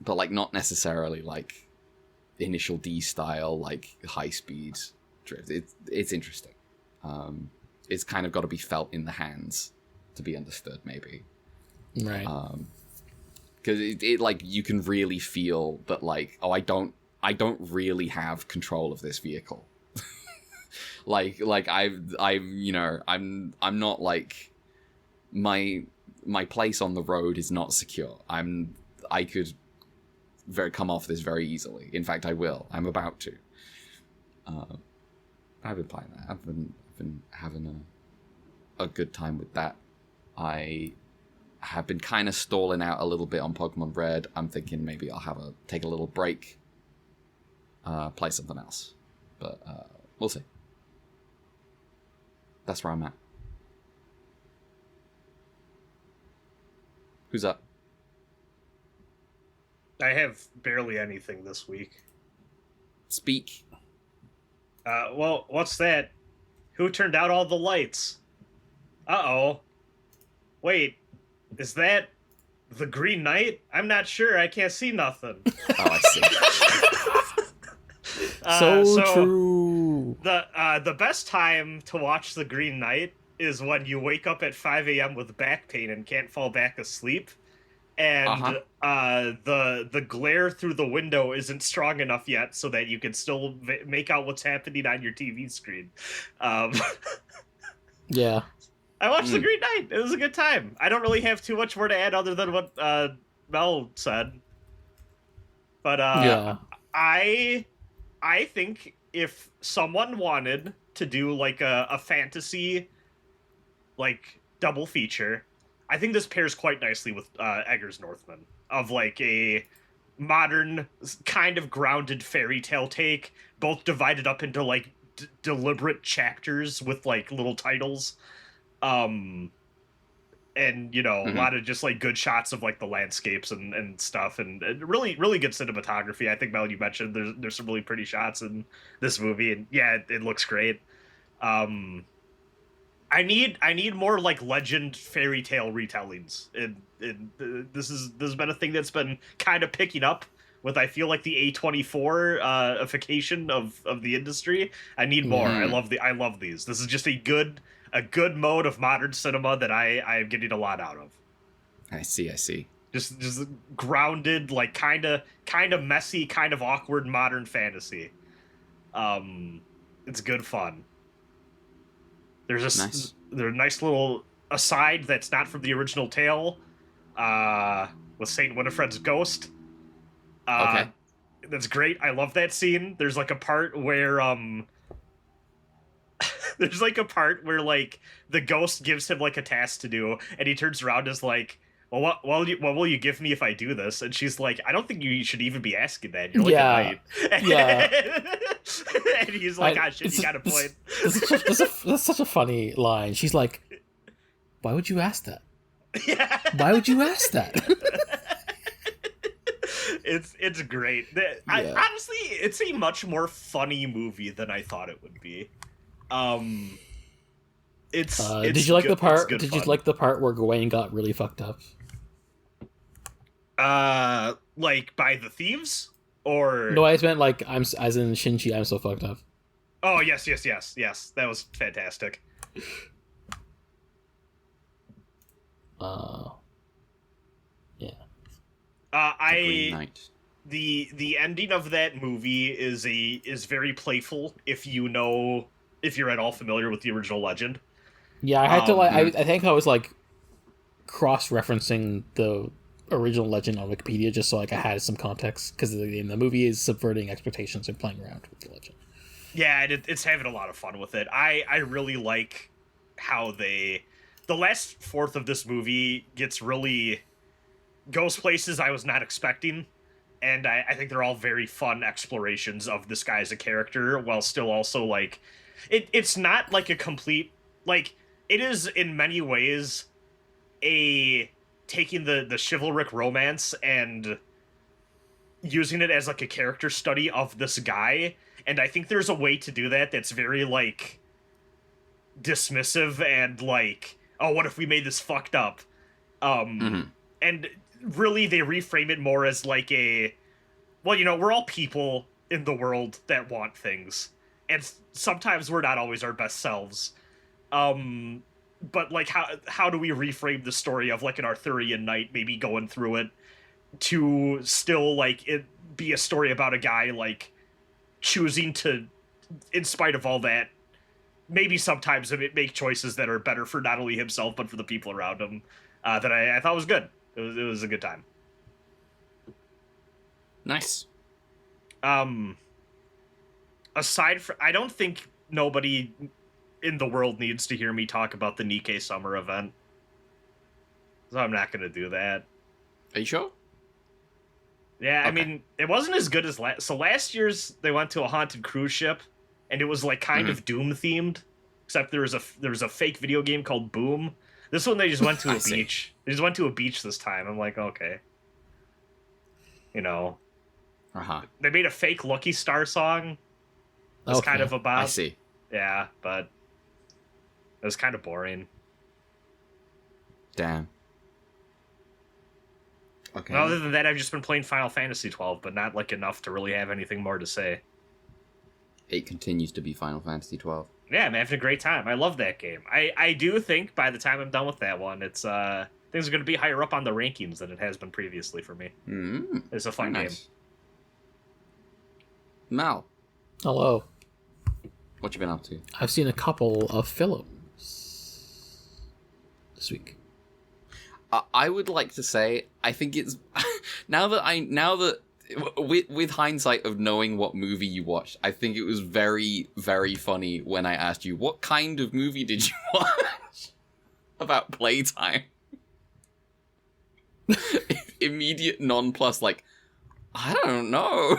Speaker 1: like not necessarily like Initial D style like high speed drift. It's interesting. It's kind of got to be felt in the hands to be understood, maybe.
Speaker 2: Right.
Speaker 1: Because it like you can really feel that like, oh, I don't really have control of this vehicle. like you know, I'm not like, my place on the road is not secure. I could come off this very easily. In fact, I will. I'm about to. I've been playing that. I've been having a good time with that. I have been kind of stalling out a little bit on Pokemon Red. I'm thinking maybe I'll take a little break, play something else, but we'll see. That's where I'm at. Who's up?
Speaker 3: I have barely anything this week.
Speaker 1: Speak.
Speaker 3: Well, what's that? Who turned out all the lights? Uh-oh. Wait, is that the Green Knight? I'm not sure. I can't see nothing.
Speaker 1: Oh, I see.
Speaker 2: So true.
Speaker 3: The best time to watch the Green Knight is when you wake up at 5 a.m. with back pain and can't fall back asleep, and the glare through the window isn't strong enough yet so that you can still make out what's happening on your TV screen.
Speaker 2: Yeah.
Speaker 3: I watched The Green Knight. It was a good time. I don't really have too much more to add other than what Mel said. But
Speaker 2: Yeah.
Speaker 3: I think if someone wanted to do like a fantasy like double feature, I think this pairs quite nicely with Eggers Northman, of like a modern kind of grounded fairy tale take, both divided up into like deliberate chapters with like little titles. And you know, a lot of just like good shots of like the landscapes and stuff, and really good cinematography. I think, Mel, you mentioned there's some really pretty shots in this movie, and yeah, it looks great. I need more like legend fairy tale retellings, and this has been a thing that's been kind of picking up with, I feel like, the A24 ification of the industry. I need more. I love these. This is just a good mode of modern cinema that I am getting a lot out of.
Speaker 1: I see.
Speaker 3: Just grounded, like kind of messy, kind of awkward modern fantasy. It's good fun. There's a nice little aside that's not from the original tale, with Saint Winifred's ghost.
Speaker 1: Okay.
Speaker 3: That's great. I love that scene. There's like a part where like the ghost gives him like a task to do, and he turns around and is like, well, what will you give me if I do this? And she's like, I don't think you should even be asking that. You're like a knight.
Speaker 2: Yeah.
Speaker 3: And he's like, shit, you got a point.
Speaker 2: That's such a funny line. She's like, why would you ask that?
Speaker 3: Yeah.
Speaker 2: Why would you ask that?
Speaker 3: It's great. Honestly, it's a much more funny movie than I thought it would be.
Speaker 2: Did you like the part? Did you like the part where Gawain got really fucked up?
Speaker 3: Like by the thieves, or
Speaker 2: no? I just meant like as in Shinji. I'm so fucked up.
Speaker 3: Oh yes. That was fantastic.
Speaker 2: Yeah.
Speaker 3: The ending of that movie is very playful if you're at all familiar with the original legend.
Speaker 2: Yeah, I had to I think I was like cross-referencing the original legend on Wikipedia just so like I had some context, because the movie is subverting expectations and playing around with the legend.
Speaker 3: Yeah, it's having a lot of fun with it. I really like how the last fourth of this movie goes places I was not expecting, and I think they're all very fun explorations of this guy as a character, while still also like it's not like a complete, like, it is in many ways taking the chivalric romance and using it as like a character study of this guy, and I think there's a way to do that that's very like dismissive and like, oh, what if we made this fucked up? And really they reframe it more as like we're all people in the world that want things, and sometimes we're not always our best selves. But like how do we reframe the story of like an Arthurian knight maybe going through it to still like it be a story about a guy like choosing to, in spite of all that, maybe sometimes make choices that are better for not only himself but for the people around him. That I thought was good. It was a good time.
Speaker 1: Nice.
Speaker 3: Aside from, I don't think nobody in the world needs to hear me talk about the Nikkei summer event, so I'm not going to do that.
Speaker 1: Are you sure?
Speaker 3: Yeah,
Speaker 1: Okay.
Speaker 3: I mean, it wasn't as good as last year's. They went to a haunted cruise ship, and it was like kind of Doom themed, except there was a fake video game called Boom. This one they just went to a beach. They just went to a beach this time. I'm like, okay, you know, they made a fake Lucky Star song. It's kind of about.
Speaker 1: I see.
Speaker 3: Yeah, but it was kind of boring.
Speaker 1: Damn. Okay.
Speaker 3: And other than that, I've just been playing Final Fantasy 12, but not like enough to really have anything more to say.
Speaker 1: It continues to be Final Fantasy 12.
Speaker 3: Yeah, I'm having a great time. I love that game. I do think by the time I'm done with that one, it's things are going to be higher up on the rankings than it has been previously for me. It's a fun game.
Speaker 1: Mal,
Speaker 2: Hello.
Speaker 1: what you been up to?
Speaker 2: I've seen a couple of films this week.
Speaker 1: I would like to say I think it's now that with hindsight of knowing what movie you watched, I think it was very, very funny when I asked you what kind of movie did you watch about playtime. Immediate nonplus, like I don't know.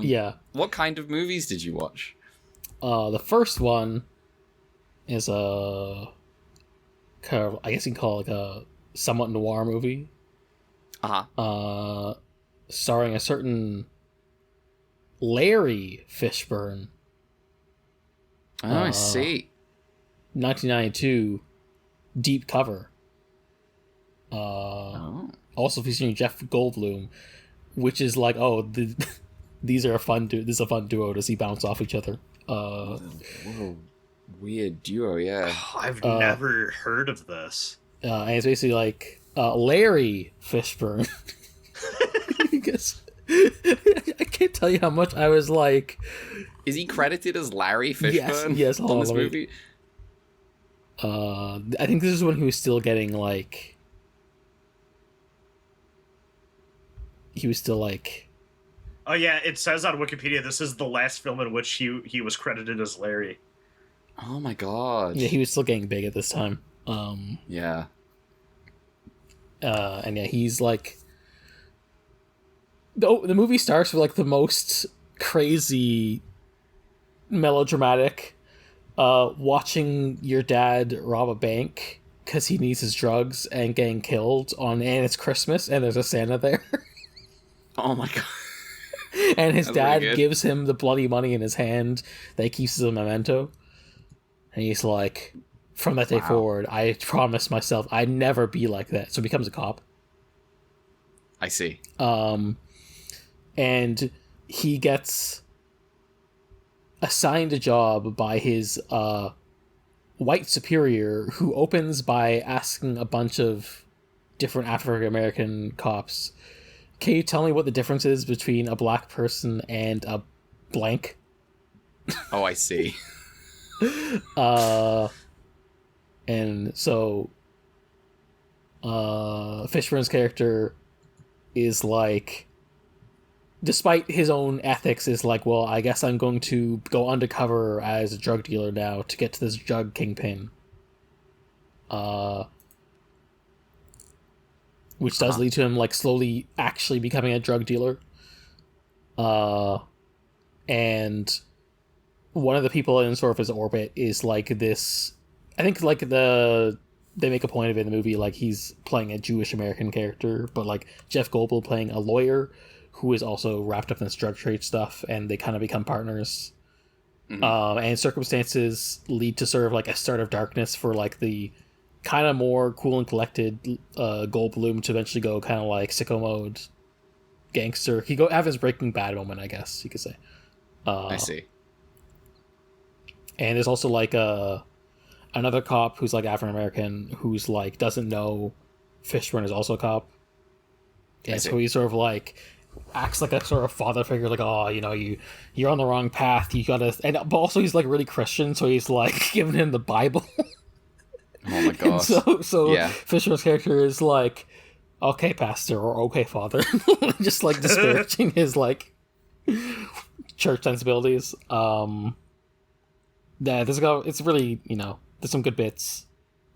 Speaker 2: Yeah.
Speaker 1: What kind of movies did you watch?
Speaker 2: The first one is a kind of, I guess you can call it like a somewhat noir movie. Starring a certain Larry Fishburne.
Speaker 1: Oh, I see.
Speaker 2: 1992, Deep Cover. Also featuring Jeff Goldblum, which is like, these are a fun this is a fun duo to see bounce off each other.
Speaker 1: What a weird duo, yeah.
Speaker 3: I've never heard of this.
Speaker 2: And it's basically like Larry Fishburne. I guess I can't tell you how much I was like.
Speaker 1: Is he credited as Larry Fishburne?
Speaker 2: Yes.
Speaker 1: On this movie.
Speaker 2: I think this is when he was still getting like. He was still like.
Speaker 3: Oh yeah, it says on Wikipedia this is the last film in which he was credited as Larry.
Speaker 1: Oh my god.
Speaker 2: Yeah, he was still getting big at this time.
Speaker 1: Yeah.
Speaker 2: And yeah, he's like. The movie starts with like the most crazy, melodramatic, watching your dad rob a bank because he needs his drugs and getting killed and it's Christmas and there's a Santa there.
Speaker 1: Oh my god.
Speaker 2: And his dad gives him the bloody money in his hand that he keeps as a memento. And he's like, from that day forward, I promise myself I'd never be like that. So he becomes a cop.
Speaker 1: I see.
Speaker 2: And he gets assigned a job by his white superior, who opens by asking a bunch of different African American cops, can you tell me what the difference is between a black person and a blank?
Speaker 1: Oh, I see.
Speaker 2: And so Fishburne's character is like, despite his own ethics, is like, well, I guess I'm going to go undercover as a drug dealer now to get to this drug kingpin. Which does lead to him like slowly actually becoming a drug dealer. And one of the people in sort of his orbit is like this. I think like they make a point of it in the movie, like he's playing a Jewish American character, but like Jeff Goldblum playing a lawyer who is also wrapped up in this drug trade stuff, and they kind of become partners. And circumstances lead to sort of like a start of darkness for like the kind of more cool and collected Goldblum to eventually go kind of like sicko mode gangster. He have his Breaking Bad moment, I guess you could say.
Speaker 1: I see.
Speaker 2: And there's also like another cop who's like African American who's like doesn't know Fishburne is also a cop. And so he sort of like acts like a sort of father figure, like, oh, you know, you're on the wrong path. You gotta, but also he's like really Christian, so he's like giving him the Bible.
Speaker 1: Oh my gosh.
Speaker 2: So
Speaker 1: yeah.
Speaker 2: Fishburne's character is like, okay, pastor, or okay, father, just like disparaging his like church sensibilities. Yeah, it's really, you know, there's some good bits.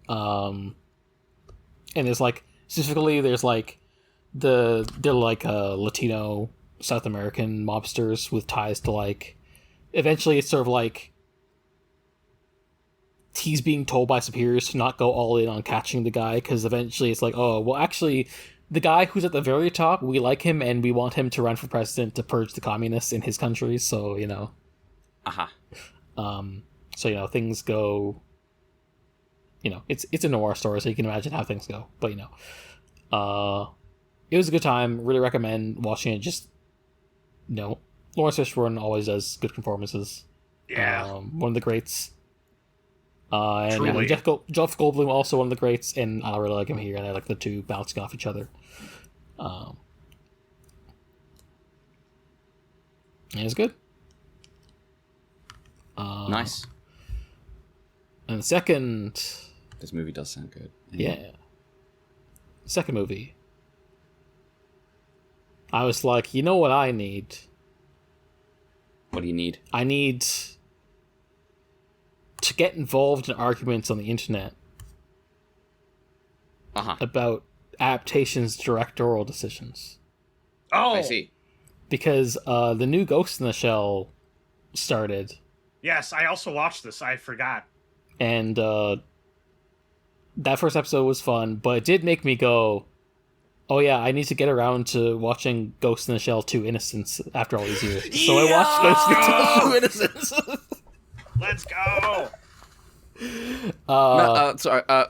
Speaker 2: And there's like specifically there's like they're like Latino South American mobsters with ties to like, eventually it's sort of like he's being told by superiors to not go all in on catching the guy, because eventually it's like, oh, well, actually, the guy who's at the very top, we like him and we want him to run for president to purge the communists in his country, so, you know. So, you know, things go, you know, it's a noir story, so you can imagine how things go, but, you know. It was a good time, really recommend watching it, just, you know, Lawrence Fishburne always does good performances.
Speaker 3: Yeah.
Speaker 2: One of the greats. And
Speaker 3: Truly.
Speaker 2: Jeff Goldblum, also one of the greats, and I really like him here, and I like the two bouncing off each other. And it's good.
Speaker 1: Nice.
Speaker 2: And the second...
Speaker 1: This movie does sound good.
Speaker 2: Yeah. Second movie. I was like, you know what I need?
Speaker 1: What do you need?
Speaker 2: I need to get involved in arguments on the internet about adaptations, directorial decisions.
Speaker 3: Oh,
Speaker 1: I see.
Speaker 2: Because the new Ghost in the Shell started.
Speaker 3: Yes, I also watched this. I forgot.
Speaker 2: And that first episode was fun, but it did make me go, oh yeah, I need to get around to watching Ghost in the Shell 2 Innocence after all these years. So I watched Ghost in the Shell 2 Innocence.
Speaker 3: Let's go!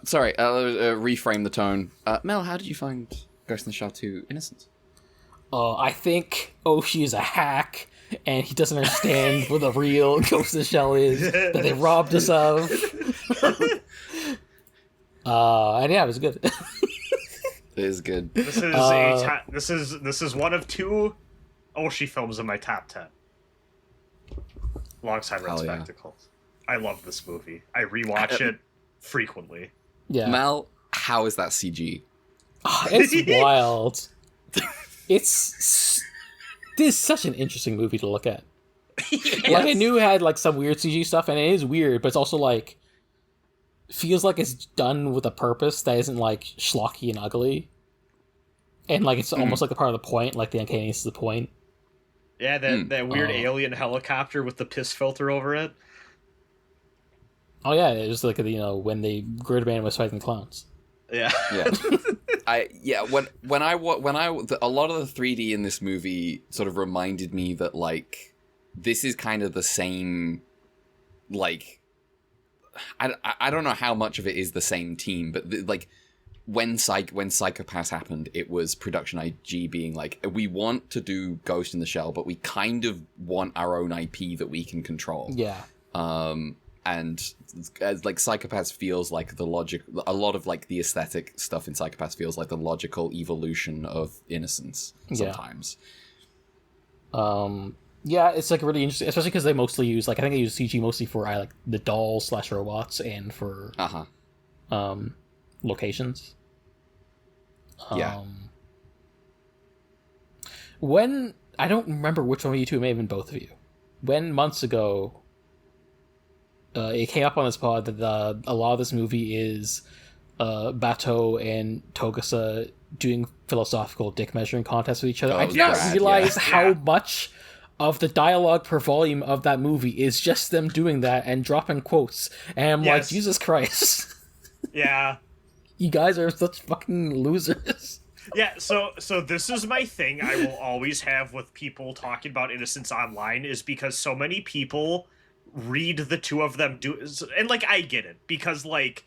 Speaker 1: Sorry, reframe the tone. Mel, how did you find Ghost in the Shell 2 Innocence?
Speaker 2: I think Oshi is a hack, and he doesn't understand what the real Ghost in the Shell is that they robbed us of. And yeah, it was good.
Speaker 1: It is good.
Speaker 3: This is this is one of two Oshi films in my top 10. Alongside Red Spectacles. I love this movie. I rewatch it frequently.
Speaker 2: Yeah.
Speaker 1: Mel, how is that CG?
Speaker 2: It's wild. This is such an interesting movie to look at.
Speaker 3: Yes.
Speaker 2: Like, I knew it had like some weird CG stuff, and it is weird, but it's also like feels like it's done with a purpose that isn't like schlocky and ugly, and like it's almost like a part of the point, like the uncanniness is the point.
Speaker 3: Yeah, that weird alien helicopter with the piss filter over it.
Speaker 2: Oh yeah, it was like when the Gridman was fighting the clowns.
Speaker 3: Yeah.
Speaker 1: When a lot of the 3D in this movie sort of reminded me that like this is kind of the same, like I don't know how much of it is the same team, but like when Psychopaths happened, it was Production IG being like, we want to do Ghost in the Shell, but we kind of want our own IP that we can control.
Speaker 2: Yeah.
Speaker 1: And as like Psychopaths feels like a lot of like the aesthetic stuff in Psychopaths feels like the logical evolution of Innocence sometimes.
Speaker 2: Yeah, it's like really interesting, especially because they mostly use I think they use CG mostly for like the dolls / robots and for locations. When I don't remember which one of you two, it may have been both of you. When months ago, it came up on this pod that a lot of this movie is Batou and Togasa doing philosophical dick measuring contests with each other. I did not realize how much of the dialogue per volume of that movie is just them doing that and dropping quotes. And I'm like, Jesus Christ.
Speaker 3: Yeah.
Speaker 2: You guys are such fucking losers.
Speaker 3: Yeah, so this is my thing I will always have with people talking about Innocence online, is because so many people read the two of them do, and like I get it, because like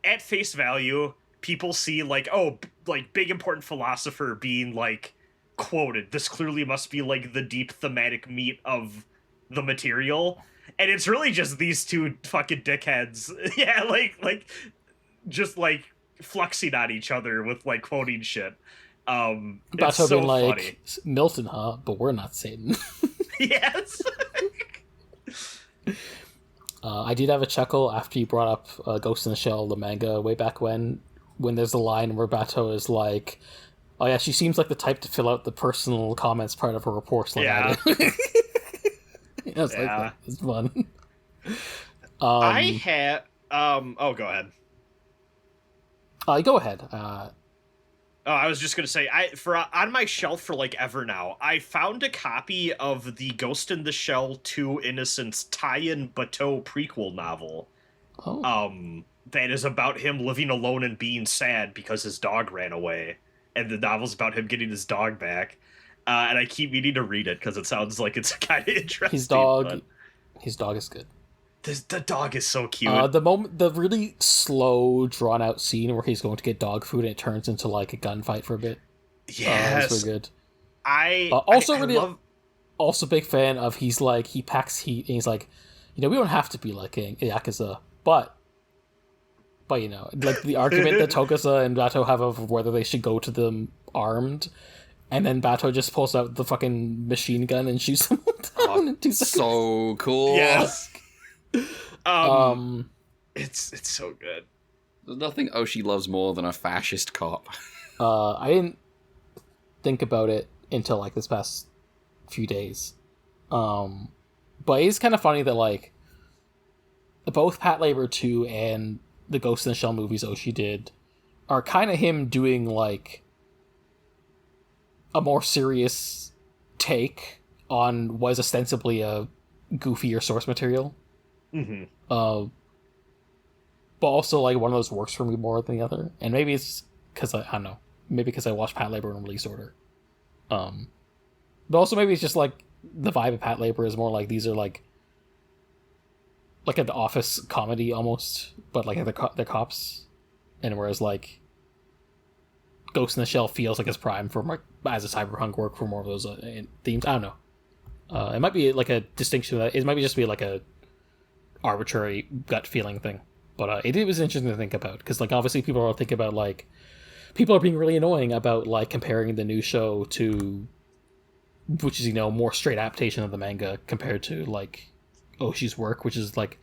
Speaker 3: at face value people see like, oh, like big important philosopher being like quoted, this clearly must be like the deep thematic meat of the material, and it's really just these two fucking dickheads like just like fluxing on each other with like quoting shit. It's so
Speaker 2: being like,
Speaker 3: funny.
Speaker 2: Milton, huh? But we're not Satan.
Speaker 3: Yes.
Speaker 2: I did have a chuckle after you brought up Ghost in the Shell, the manga, way back when there's a line where Batou is like, oh yeah, she seems like the type to fill out the personal comments part of her reports like I did. I was like, that was fun.
Speaker 3: I had... oh, go ahead.
Speaker 2: Go ahead.
Speaker 3: Oh, I was just gonna say, on my shelf for like ever now, I found a copy of the Ghost in the Shell 2 Innocence tie-in Batou prequel novel.
Speaker 2: Oh.
Speaker 3: That is about him living alone and being sad because his dog ran away, and the novel's about him getting his dog back. And I keep meaning to read it because it sounds like it's kind of interesting.
Speaker 2: His dog is good.
Speaker 3: The dog is so cute.
Speaker 2: The really slow, drawn out scene where he's going to get dog food and it turns into like a gunfight for a bit.
Speaker 3: Yes,
Speaker 2: that's really good.
Speaker 3: I
Speaker 2: also
Speaker 3: I
Speaker 2: really
Speaker 3: love...
Speaker 2: Also, big fan of he packs heat, and he's like, we don't have to be like Yakuza, but like the argument that Tokusa and Bato have of whether they should go to them armed, and then Bato just pulls out the fucking machine gun and shoots them down in 2 seconds.
Speaker 1: So cool.
Speaker 3: Yes. It's so good.
Speaker 1: There's nothing Oshi loves more than a fascist cop.
Speaker 2: I didn't think about it until like this past few days. But it's kind of funny that like both Pat Labor 2 and the Ghost in the Shell movies Oshi did are kind of him doing like a more serious take on what is ostensibly a goofier source material.
Speaker 3: Mm-hmm.
Speaker 2: But also like one of those works for me more than the other, and maybe it's because I don't know, maybe because I watched Pat Labor in release order. But also maybe it's just like the vibe of Pat Labor is more like these are like an office comedy almost, but like they're cops, and whereas like Ghost in the Shell feels like it's prime for like as a cyberpunk work for more of those themes. I don't know. It might be like a distinction that it might be just be like a arbitrary gut feeling thing, but it was interesting to think about because like obviously people are thinking about like people are being really annoying about like comparing the new show to, which is more straight adaptation of the manga compared to like Oshi's work, which is like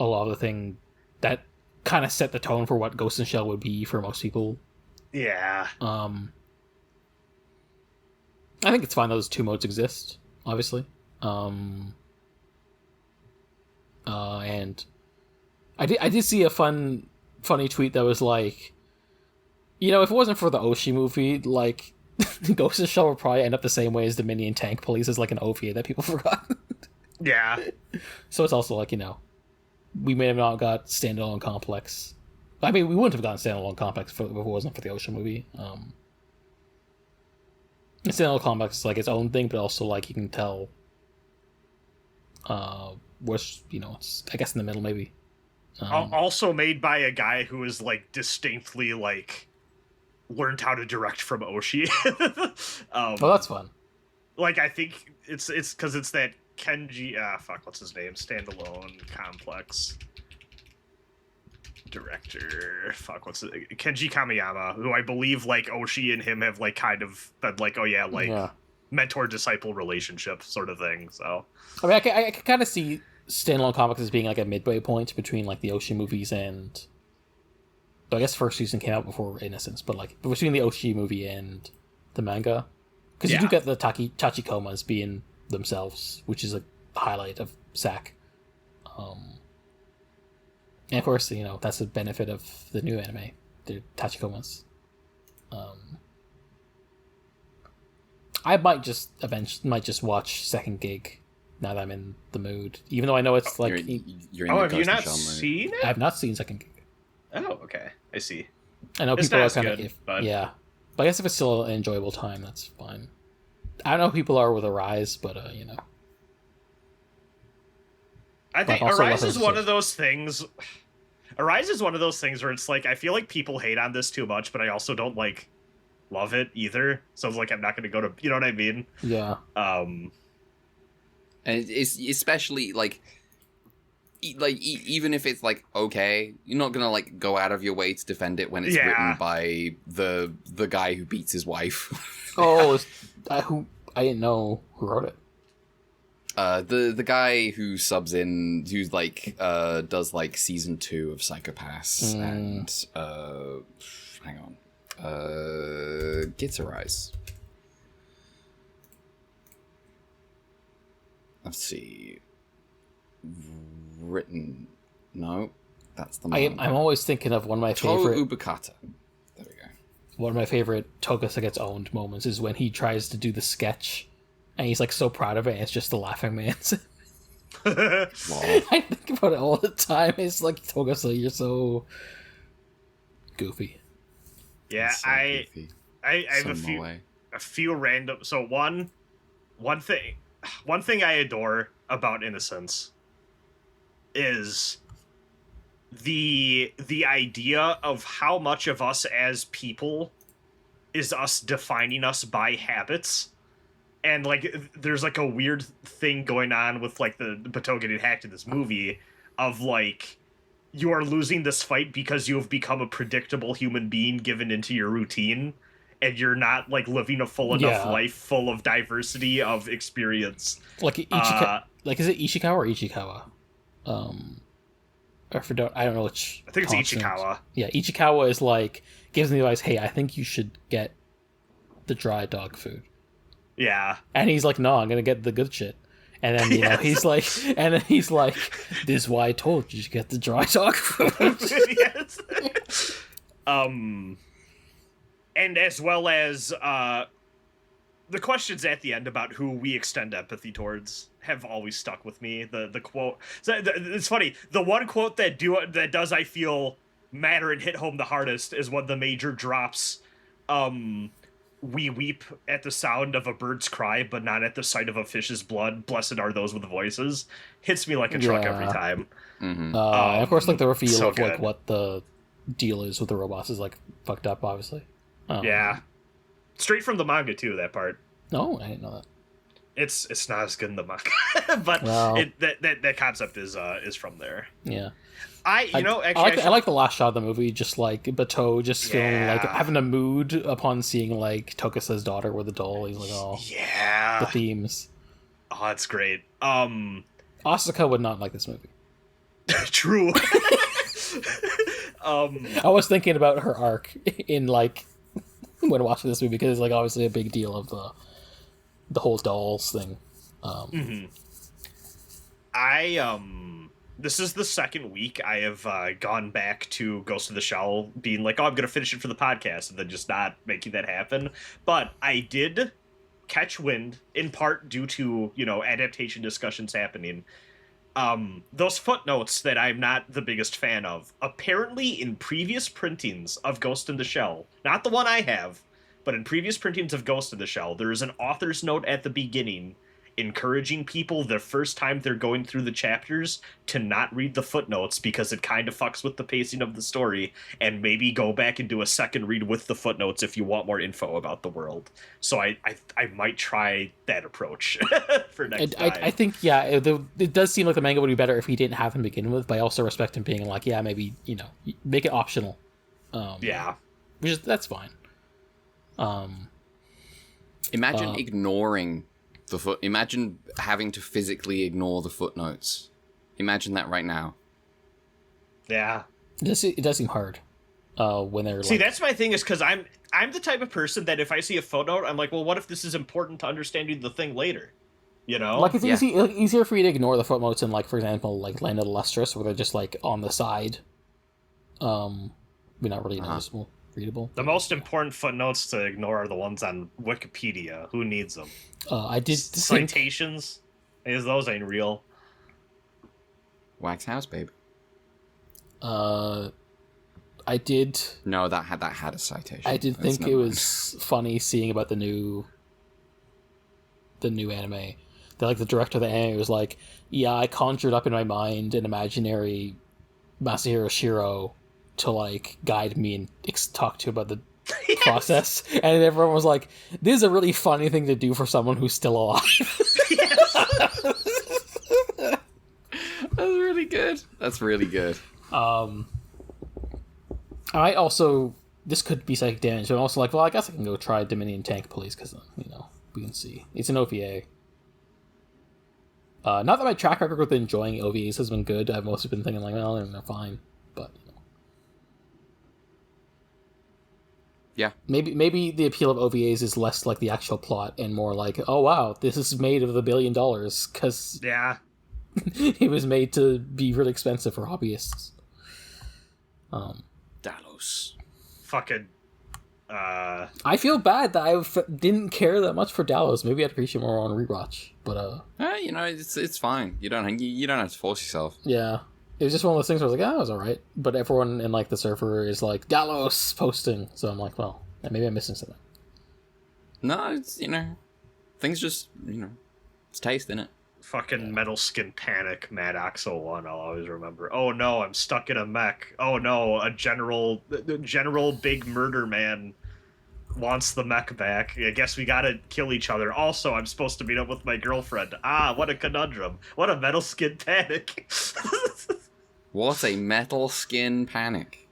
Speaker 2: a lot of the thing that kind of set the tone for what Ghost in the Shell would be for most people.
Speaker 3: Yeah.
Speaker 2: I think it's fine those two modes exist, obviously. And I did see a funny tweet that was like, if it wasn't for the Oshi movie, like Ghost in the Shell would probably end up the same way as the Minion Tank Police as like an OVA that people forgot.
Speaker 3: Yeah.
Speaker 2: So it's also like, we may have not got standalone complex. I mean, we wouldn't have gotten standalone complex if it wasn't for the Ocean movie. Standalone complex is like its own thing, but also like you can tell, which it's I guess in the middle maybe.
Speaker 3: Also made by a guy who is like distinctly like learned how to direct from Oshi.
Speaker 2: Oh, that's fun.
Speaker 3: Like I think it's because it's that Kenji. What's his name? Standalone complex director. What's it? Kenji Kamiyama, who I believe like Oshi and him have like kind of been like, oh yeah, like mentor disciple relationship sort of thing. So
Speaker 2: I mean, I can kind of see standalone comics as being like a midway point between like the Oshi movies and. I guess first season came out before Innocence, but like between the Oshi movie and the manga, because you do get the Tachikomas being themselves, which is a highlight of SAC. And of course, that's the benefit of the new anime, the Tachikomas. I might just watch Second Gig now that I'm in the mood, even though I know it's like
Speaker 1: you're in the
Speaker 3: have you not seen it?
Speaker 2: I have not seen Second Gig.
Speaker 3: Oh, okay. I see.
Speaker 2: I know
Speaker 3: it's
Speaker 2: people are
Speaker 3: not
Speaker 2: kind
Speaker 3: good,
Speaker 2: of
Speaker 3: but
Speaker 2: yeah, but I guess if it's still an enjoyable time, that's fine. I don't know who people are with Arise, but
Speaker 3: I think Arise is one of those things. Arise is one of those things where it's like I feel like people hate on this too much, but I also don't like love it either. So it's like I'm not going to go to, you know what I mean?
Speaker 2: Yeah.
Speaker 1: And it's especially like even if it's like okay, you're not gonna like go out of your way to defend it when it's written by the guy who beats his wife.
Speaker 2: Oh, I didn't know who wrote it.
Speaker 1: The guy who subs in, who's like does like season 2 of Psychopaths and hang on, GitS Arise. Let's see. Written, no, that's the man.
Speaker 2: I'm always thinking of one of my favorite
Speaker 1: Ubukata. There we go.
Speaker 2: One of my favorite Tokusa gets owned moments is when he tries to do the sketch, and he's like so proud of it. And it's just the laughing man. I think about it all the time. It's like Tokusa, you're so goofy.
Speaker 3: Yeah,
Speaker 1: So
Speaker 3: I have
Speaker 1: Some
Speaker 3: a few random. So one thing I adore about Innocence is the idea of how much of us as people is us defining us by habits. And like, there's like a weird thing going on with like the Bateau getting hacked in this movie, of like, you are losing this fight because you have become a predictable human being given into your routine, and you're not like living a full enough life full of diversity of experience.
Speaker 2: Like like, is it Ishikawa or Ichikawa? I don't know which.
Speaker 3: I think it's
Speaker 2: consonant.
Speaker 3: Ichikawa.
Speaker 2: Yeah, Ichikawa is like, gives me the advice, hey, I think you should get the dry dog food.
Speaker 3: Yeah.
Speaker 2: And he's like, no, I'm gonna get the good shit. And then you know he's like, this is why I told you to get the dry dog food.
Speaker 3: Yes. And as well as the questions at the end about who we extend empathy towards have always stuck with me. The quote, it's funny. The one quote that does I feel matter and hit home the hardest is when the major drops, "We weep at the sound of a bird's cry, but not at the sight of a fish's blood. Blessed are those with voices." Hits me like a truck every time.
Speaker 1: Mm-hmm.
Speaker 2: And of course, like the reveal
Speaker 3: so
Speaker 2: of like
Speaker 3: good.
Speaker 2: what the deal is with the robots is like fucked up, obviously.
Speaker 3: Yeah, straight from the manga too. That part.
Speaker 2: No, I didn't know that.
Speaker 3: It's not as good in the manga, but
Speaker 2: Well,
Speaker 3: that concept is from there.
Speaker 2: Yeah.
Speaker 3: I
Speaker 2: like the last shot of the movie, just like Bateau just feeling like having a mood upon seeing like Tokusa's daughter with a doll. He's like, oh,
Speaker 3: yeah,
Speaker 2: the themes.
Speaker 3: Oh, it's great.
Speaker 2: Asuka would not like this movie.
Speaker 3: True.
Speaker 2: I was thinking about her arc in like when watching this movie, because it's like obviously a big deal of the whole dolls thing.
Speaker 3: This is the second week I have gone back to Ghost in the Shell, being like, oh, I'm going to finish it for the podcast, and then just not making that happen. But I did catch wind, in part due to, adaptation discussions happening. Those footnotes that I'm not the biggest fan of, apparently in previous printings of Ghost in the Shell, not the one I have, but in previous printings of Ghost in the Shell, there is an author's note at the beginning encouraging people the first time they're going through the chapters to not read the footnotes, because it kind of fucks with the pacing of the story, and maybe go back and do a second read with the footnotes if you want more info about the world. So I might try that approach for next time.
Speaker 2: I think, it does seem like the manga would be better if he didn't have him begin with, but I also respect him being like, maybe, make it optional. That's fine.
Speaker 1: Imagine ignoring imagine having to physically ignore the footnotes. Imagine that right now.
Speaker 3: Yeah.
Speaker 2: It does seem hard. When they're
Speaker 3: See, that's my thing, is because I'm the type of person that if I see a footnote, I'm like, well, what if this is important to understanding the thing later?
Speaker 2: Like, it's easier for you to ignore the footnotes in, like, for example, like Land of the Lustrous, where they're just like on the side. We're not really noticeable, readable.
Speaker 3: The most important footnotes to ignore are the ones on Wikipedia. Who needs them?
Speaker 2: I did
Speaker 3: citations. Is those ain't real?
Speaker 1: Wax House, babe.
Speaker 2: I did.
Speaker 1: No, that had a citation.
Speaker 2: I did think it was funny seeing about the new anime. That like the director of the anime was like, yeah, I conjured up in my mind an imaginary Masahiro Shiro to like guide me and talk to about the process, and everyone was like, this is a really funny thing to do for someone who's still alive.
Speaker 1: That's really good. That's really good.
Speaker 2: I also, this could be psychic damage, but I'm also like, well, I guess I can go try Dominion Tank Police, because we can see it's an OVA. Not that my track record with enjoying OVAs has been good. I've mostly been thinking like, well, they're fine, but
Speaker 1: yeah,
Speaker 2: maybe the appeal of OVAs is less like the actual plot and more like, oh wow, this is made of $1 billion, because it was made to be really expensive for hobbyists.
Speaker 1: Dallos.
Speaker 3: Fucking.
Speaker 2: I feel bad that I didn't care that much for Dallas. Maybe I'd appreciate more on rewatch, but
Speaker 1: it's fine. You don't have to force yourself.
Speaker 2: Yeah. It was just one of those things where I was like, it was alright. But everyone in like the server is like, Dallos posting. So I'm like, well, maybe I'm missing something.
Speaker 1: No, it's, things just, it's taste, innit?
Speaker 3: Fucking Metal Skin Panic, Mad Oxo 1, I'll always remember. Oh no, I'm stuck in a mech. Oh no, a general big murder man wants the mech back. I guess we gotta kill each other. Also, I'm supposed to meet up with my girlfriend. Ah, what a conundrum. What a metal skin panic.
Speaker 1: What a metal skin panic.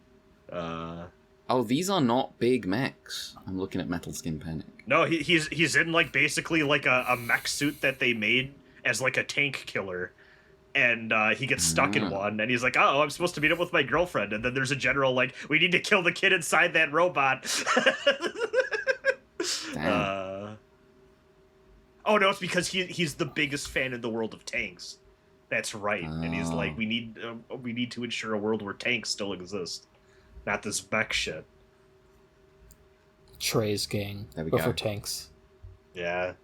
Speaker 1: Oh, these are not big mechs. I'm looking at Metal Skin Panic.
Speaker 3: No, he's in like basically like a mech suit that they made as like a tank killer. And he gets stuck in one, and he's like, "Oh, I'm supposed to meet up with my girlfriend." And then there's a general like, "We need to kill the kid inside that robot." Oh no, it's because he's the biggest fan in the world of tanks. That's right, and he's like, "We need to ensure a world where tanks still exist, not this mech shit."
Speaker 2: Trey's gang,
Speaker 1: there we
Speaker 2: but
Speaker 1: go.
Speaker 2: for tanks.
Speaker 3: Yeah.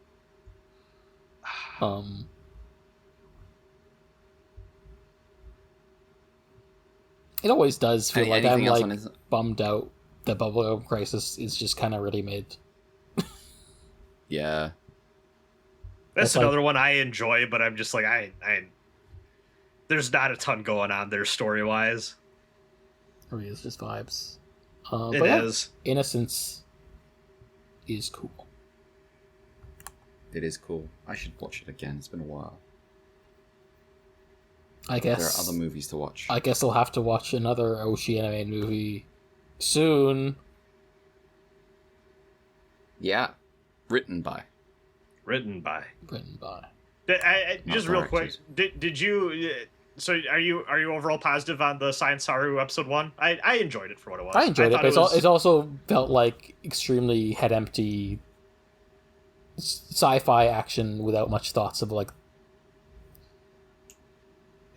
Speaker 2: It always does feel like I'm
Speaker 1: else
Speaker 2: like
Speaker 1: on his...
Speaker 2: bummed out that Bubblegum Crisis is just kind of ready made.
Speaker 1: Yeah.
Speaker 3: That's
Speaker 2: like,
Speaker 3: another one I enjoy, but I'm just like I there's not a ton going on there story wise.
Speaker 2: Or it's just vibes.
Speaker 3: It is.
Speaker 2: Innocence is cool.
Speaker 1: It is cool. I should watch it again. It's been a while.
Speaker 2: I guess
Speaker 1: there are other movies to watch.
Speaker 2: I guess I'll have to watch another Oshi animated movie soon.
Speaker 1: Yeah. Written by.
Speaker 3: Just real quick, did you? So are you overall positive on the Science Saru episode 1? I enjoyed it for what it was.
Speaker 2: I enjoyed it, but it's also felt like extremely head empty sci-fi action without much thoughts of like.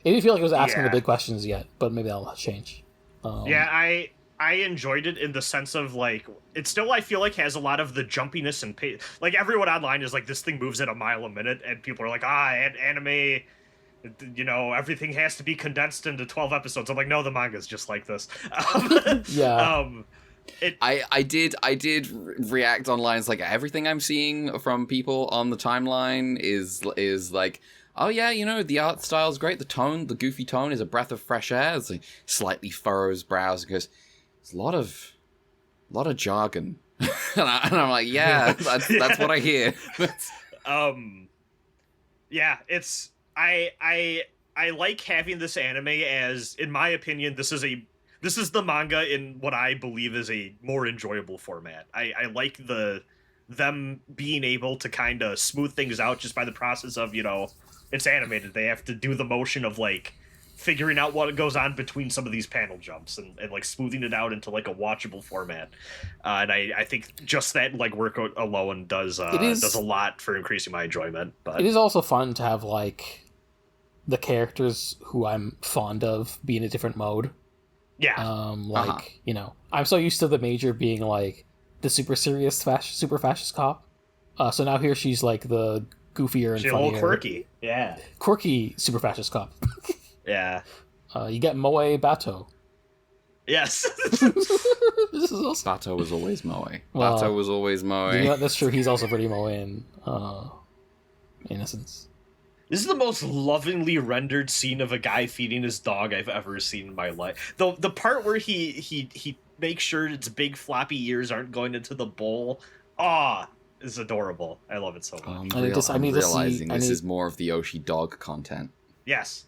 Speaker 2: It didn't feel like it was asking the big questions yet, but maybe that'll change.
Speaker 3: I enjoyed it in the sense of like it still I feel like has a lot of the jumpiness and like everyone online is like this thing moves at a mile a minute and people are like anime, you know, everything has to be condensed into 12 episodes. I'm like, no, the manga's just like this.
Speaker 1: I did react online. It's like everything I'm seeing from people on the timeline is like, oh yeah, you know, the art style's great. The goofy tone is a breath of fresh air. It's like slightly furrows brows and goes, it's a lot of jargon. and I'm like, yeah, that's what I hear.
Speaker 3: Yeah, it's I like having this anime as, in my opinion, this is the manga in what I believe is a more enjoyable format. I like them being able to kind of smooth things out just by the process of, you know, it's animated. They have to do the motion of like figuring out what goes on between some of these panel jumps and like smoothing it out into like a watchable format. And I think just that like work alone does a lot for increasing my enjoyment. But
Speaker 2: it is also fun to have like the characters who I'm fond of be in a different mode.
Speaker 3: Yeah.
Speaker 2: You know, I'm so used to the Major being like the super serious super fascist cop. So now here she's like the goofier and
Speaker 3: she's
Speaker 2: funnier,
Speaker 3: a little quirky. Yeah.
Speaker 2: Quirky super fascist cop.
Speaker 3: Yeah.
Speaker 2: You get Moe Bato.
Speaker 3: Yes.
Speaker 2: This is awesome.
Speaker 1: Bato was always Moe.
Speaker 2: Well,
Speaker 1: Bato was always Moe.
Speaker 2: You know, that's true. He's also pretty Moe in Innocence.
Speaker 3: This is the most lovingly rendered scene of a guy feeding his dog I've ever seen in my life. The part where he makes sure its big floppy ears aren't going into the bowl. Is adorable. I love it so much.
Speaker 1: I'm realizing this is more of the Oshi dog content.
Speaker 3: Yes.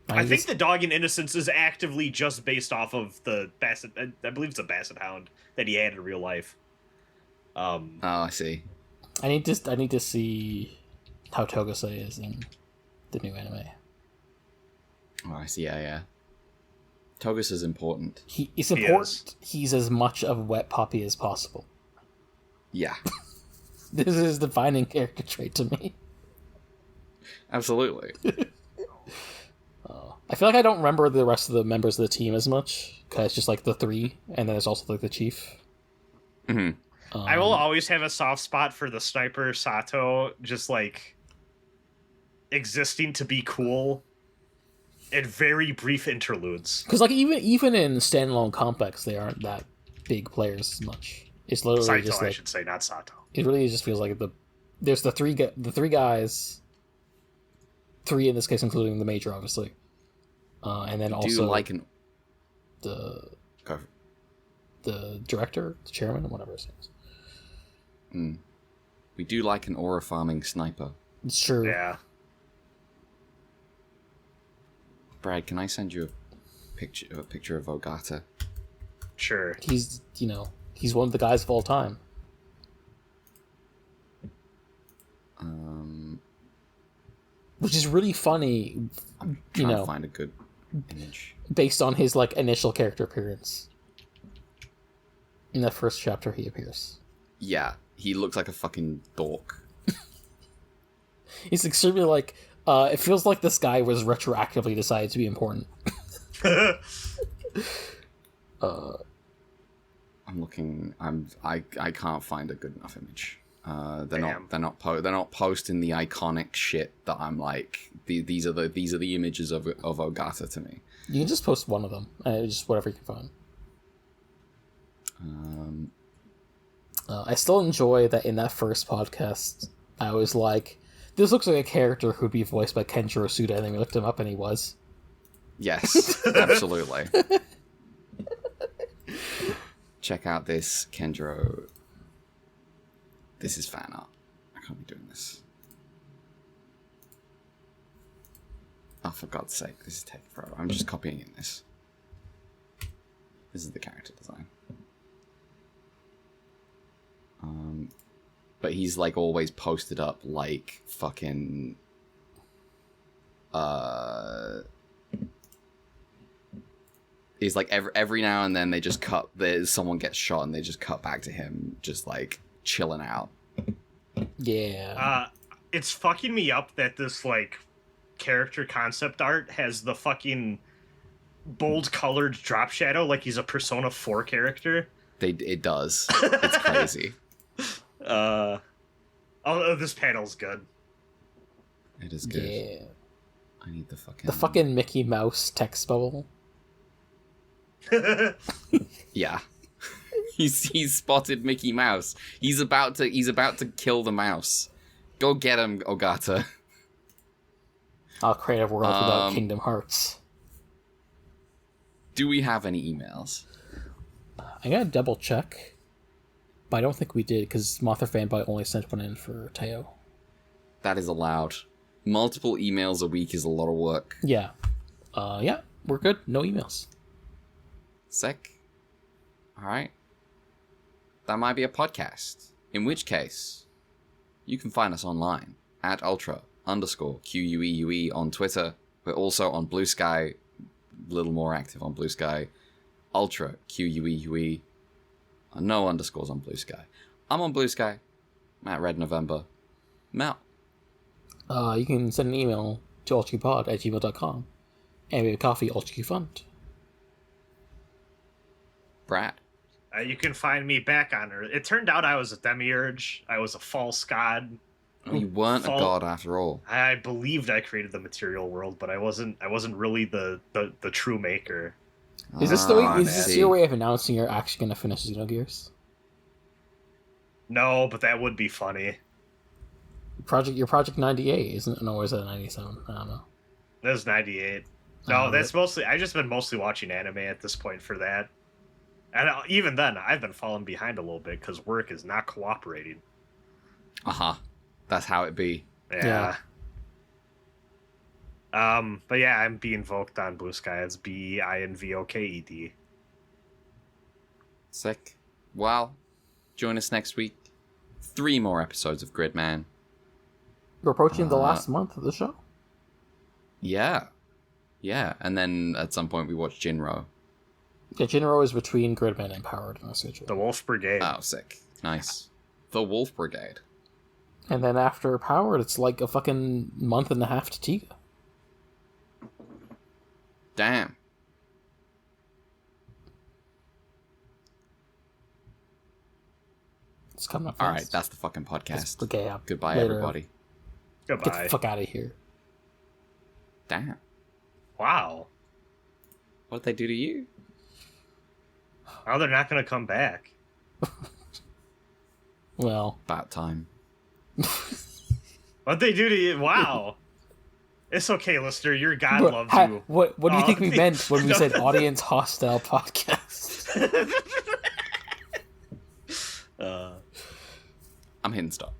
Speaker 3: I think the dog in Innocence is actively just based off of the Basset. I believe it's a Basset Hound that he had in real life.
Speaker 1: I see.
Speaker 2: I need to see how Togase is in the new anime.
Speaker 1: Oh, I see. Yeah. Togus is important.
Speaker 2: He's important. He's as much of a wet puppy as possible.
Speaker 1: Yeah.
Speaker 2: This is his defining character trait to me.
Speaker 1: Absolutely.
Speaker 2: I feel like I don't remember the rest of the members of the team as much, because it's just like the three, and then there's also like the chief.
Speaker 1: Mm-hmm.
Speaker 3: I will always have a soft spot for the sniper Sato, just like existing to be cool in very brief interludes.
Speaker 2: Because like even in standalone complex, they aren't that big players as much. It's literally
Speaker 3: Saito,
Speaker 2: just like,
Speaker 3: I should say, not Sato.
Speaker 2: It really just feels like there's the three guys, three in this case, including the Major, obviously, and then also
Speaker 1: do like
Speaker 2: the the director, the chairman, whatever his name is.
Speaker 1: We do like an aura farming sniper.
Speaker 2: It's true.
Speaker 3: Yeah.
Speaker 1: Brad, can I send you a picture of Ogata?
Speaker 3: Sure.
Speaker 2: He's one of the guys of all time. Which is really funny,
Speaker 1: Trying to find a good image.
Speaker 2: based on his like initial character appearance. In the first chapter, he appears.
Speaker 1: Yeah, he looks like a fucking dork.
Speaker 2: He's extremely like. It feels like this guy was retroactively decided to be important.
Speaker 1: I'm looking. I can't find a good enough image. They're not posting the iconic shit that I'm like. These are the images of Ogata to me.
Speaker 2: You can just post one of them, just whatever you can find. I still enjoy that in that first podcast, I was like, this looks like a character who'd be voiced by Kenjiro Suda, and then we looked him up and he was.
Speaker 1: Yes, absolutely. Check out this Kenjiro. This is fan art. I can't be doing this. Oh, for God's sake, this is taking forever. I'm just copying in this. This is the character design. But he's like always posted up like fucking he's like every now and then they just cut, there's someone gets shot and they just cut back to him just like chilling out.
Speaker 2: Yeah.
Speaker 3: It's fucking me up that this like character concept art has the fucking bold colored drop shadow like he's a Persona 4 character.
Speaker 1: It does. It's crazy.
Speaker 3: This panel's good.
Speaker 1: It is good.
Speaker 2: Yeah.
Speaker 1: I need the
Speaker 2: fucking Mickey Mouse text bubble.
Speaker 1: Yeah. He's spotted Mickey Mouse. He's about to kill the mouse. Go get him, Ogata.
Speaker 2: I'll create a world without Kingdom Hearts.
Speaker 1: Do we have any emails?
Speaker 2: I gotta double check, but I don't think we did because Mothra Fanboy only sent one in for Teo.
Speaker 1: That is allowed. Multiple emails a week is a lot of work.
Speaker 2: Yeah. Yeah, we're good. No emails.
Speaker 1: Sick. Alright. That might be a podcast. In which case, you can find us online at ultra_QUEUE on Twitter. We're also on Blue Sky, a little more active on Blue Sky. Ultra QUEUE. No underscores on Blue Sky. I'm on Blue Sky. Matt Red November. Mel.
Speaker 2: You can send an email to ultraqpod@gmail.com. And we have a coffee, UltraQ Fund.
Speaker 1: Brad.
Speaker 3: You can find me back on Earth. It turned out I was a demiurge. I was a false god.
Speaker 1: You weren't a god after all.
Speaker 3: I believed I created the material world, but I wasn't really the true maker.
Speaker 2: Is this your way of announcing you're actually going to finish Xenogears?
Speaker 3: No, but that would be funny.
Speaker 2: Your Project 98, isn't it? No, or is that 97? I don't know.
Speaker 3: That was 98. No, that's mostly... I've just been mostly watching anime at this point for that. And even then, I've been falling behind a little bit because work is not cooperating.
Speaker 1: Uh-huh. That's how it be.
Speaker 3: Yeah. But yeah, I'm being invoked on Blue Sky. It's BEINVOKED.
Speaker 1: Sick. Well, join us next week. 3 more episodes of Gridman.
Speaker 2: We're approaching the last month of the show.
Speaker 1: Yeah. Yeah, and then at some point we watch Jinro.
Speaker 2: Yeah, Jinro is between Gridman and Powered in our schedule.
Speaker 3: The Wolf Brigade.
Speaker 1: Oh, sick. Nice. The Wolf Brigade.
Speaker 2: And then after Powered, it's like a fucking month and a half to Tiga.
Speaker 1: Damn.
Speaker 2: It's coming up fast.
Speaker 1: All right, that's the fucking podcast.
Speaker 2: Okay,
Speaker 1: Goodbye,
Speaker 2: later.
Speaker 1: everybody.
Speaker 3: Goodbye.
Speaker 2: Get the fuck out of here.
Speaker 1: Damn.
Speaker 3: Wow.
Speaker 1: What did they do to you?
Speaker 3: Oh, they're not going to come back.
Speaker 2: Well.
Speaker 1: About time.
Speaker 3: What'd they do to you? Wow. It's okay, listener. Your God loves you.
Speaker 2: What do you think we meant when we said audience hostile podcast?
Speaker 1: I'm hitting stop.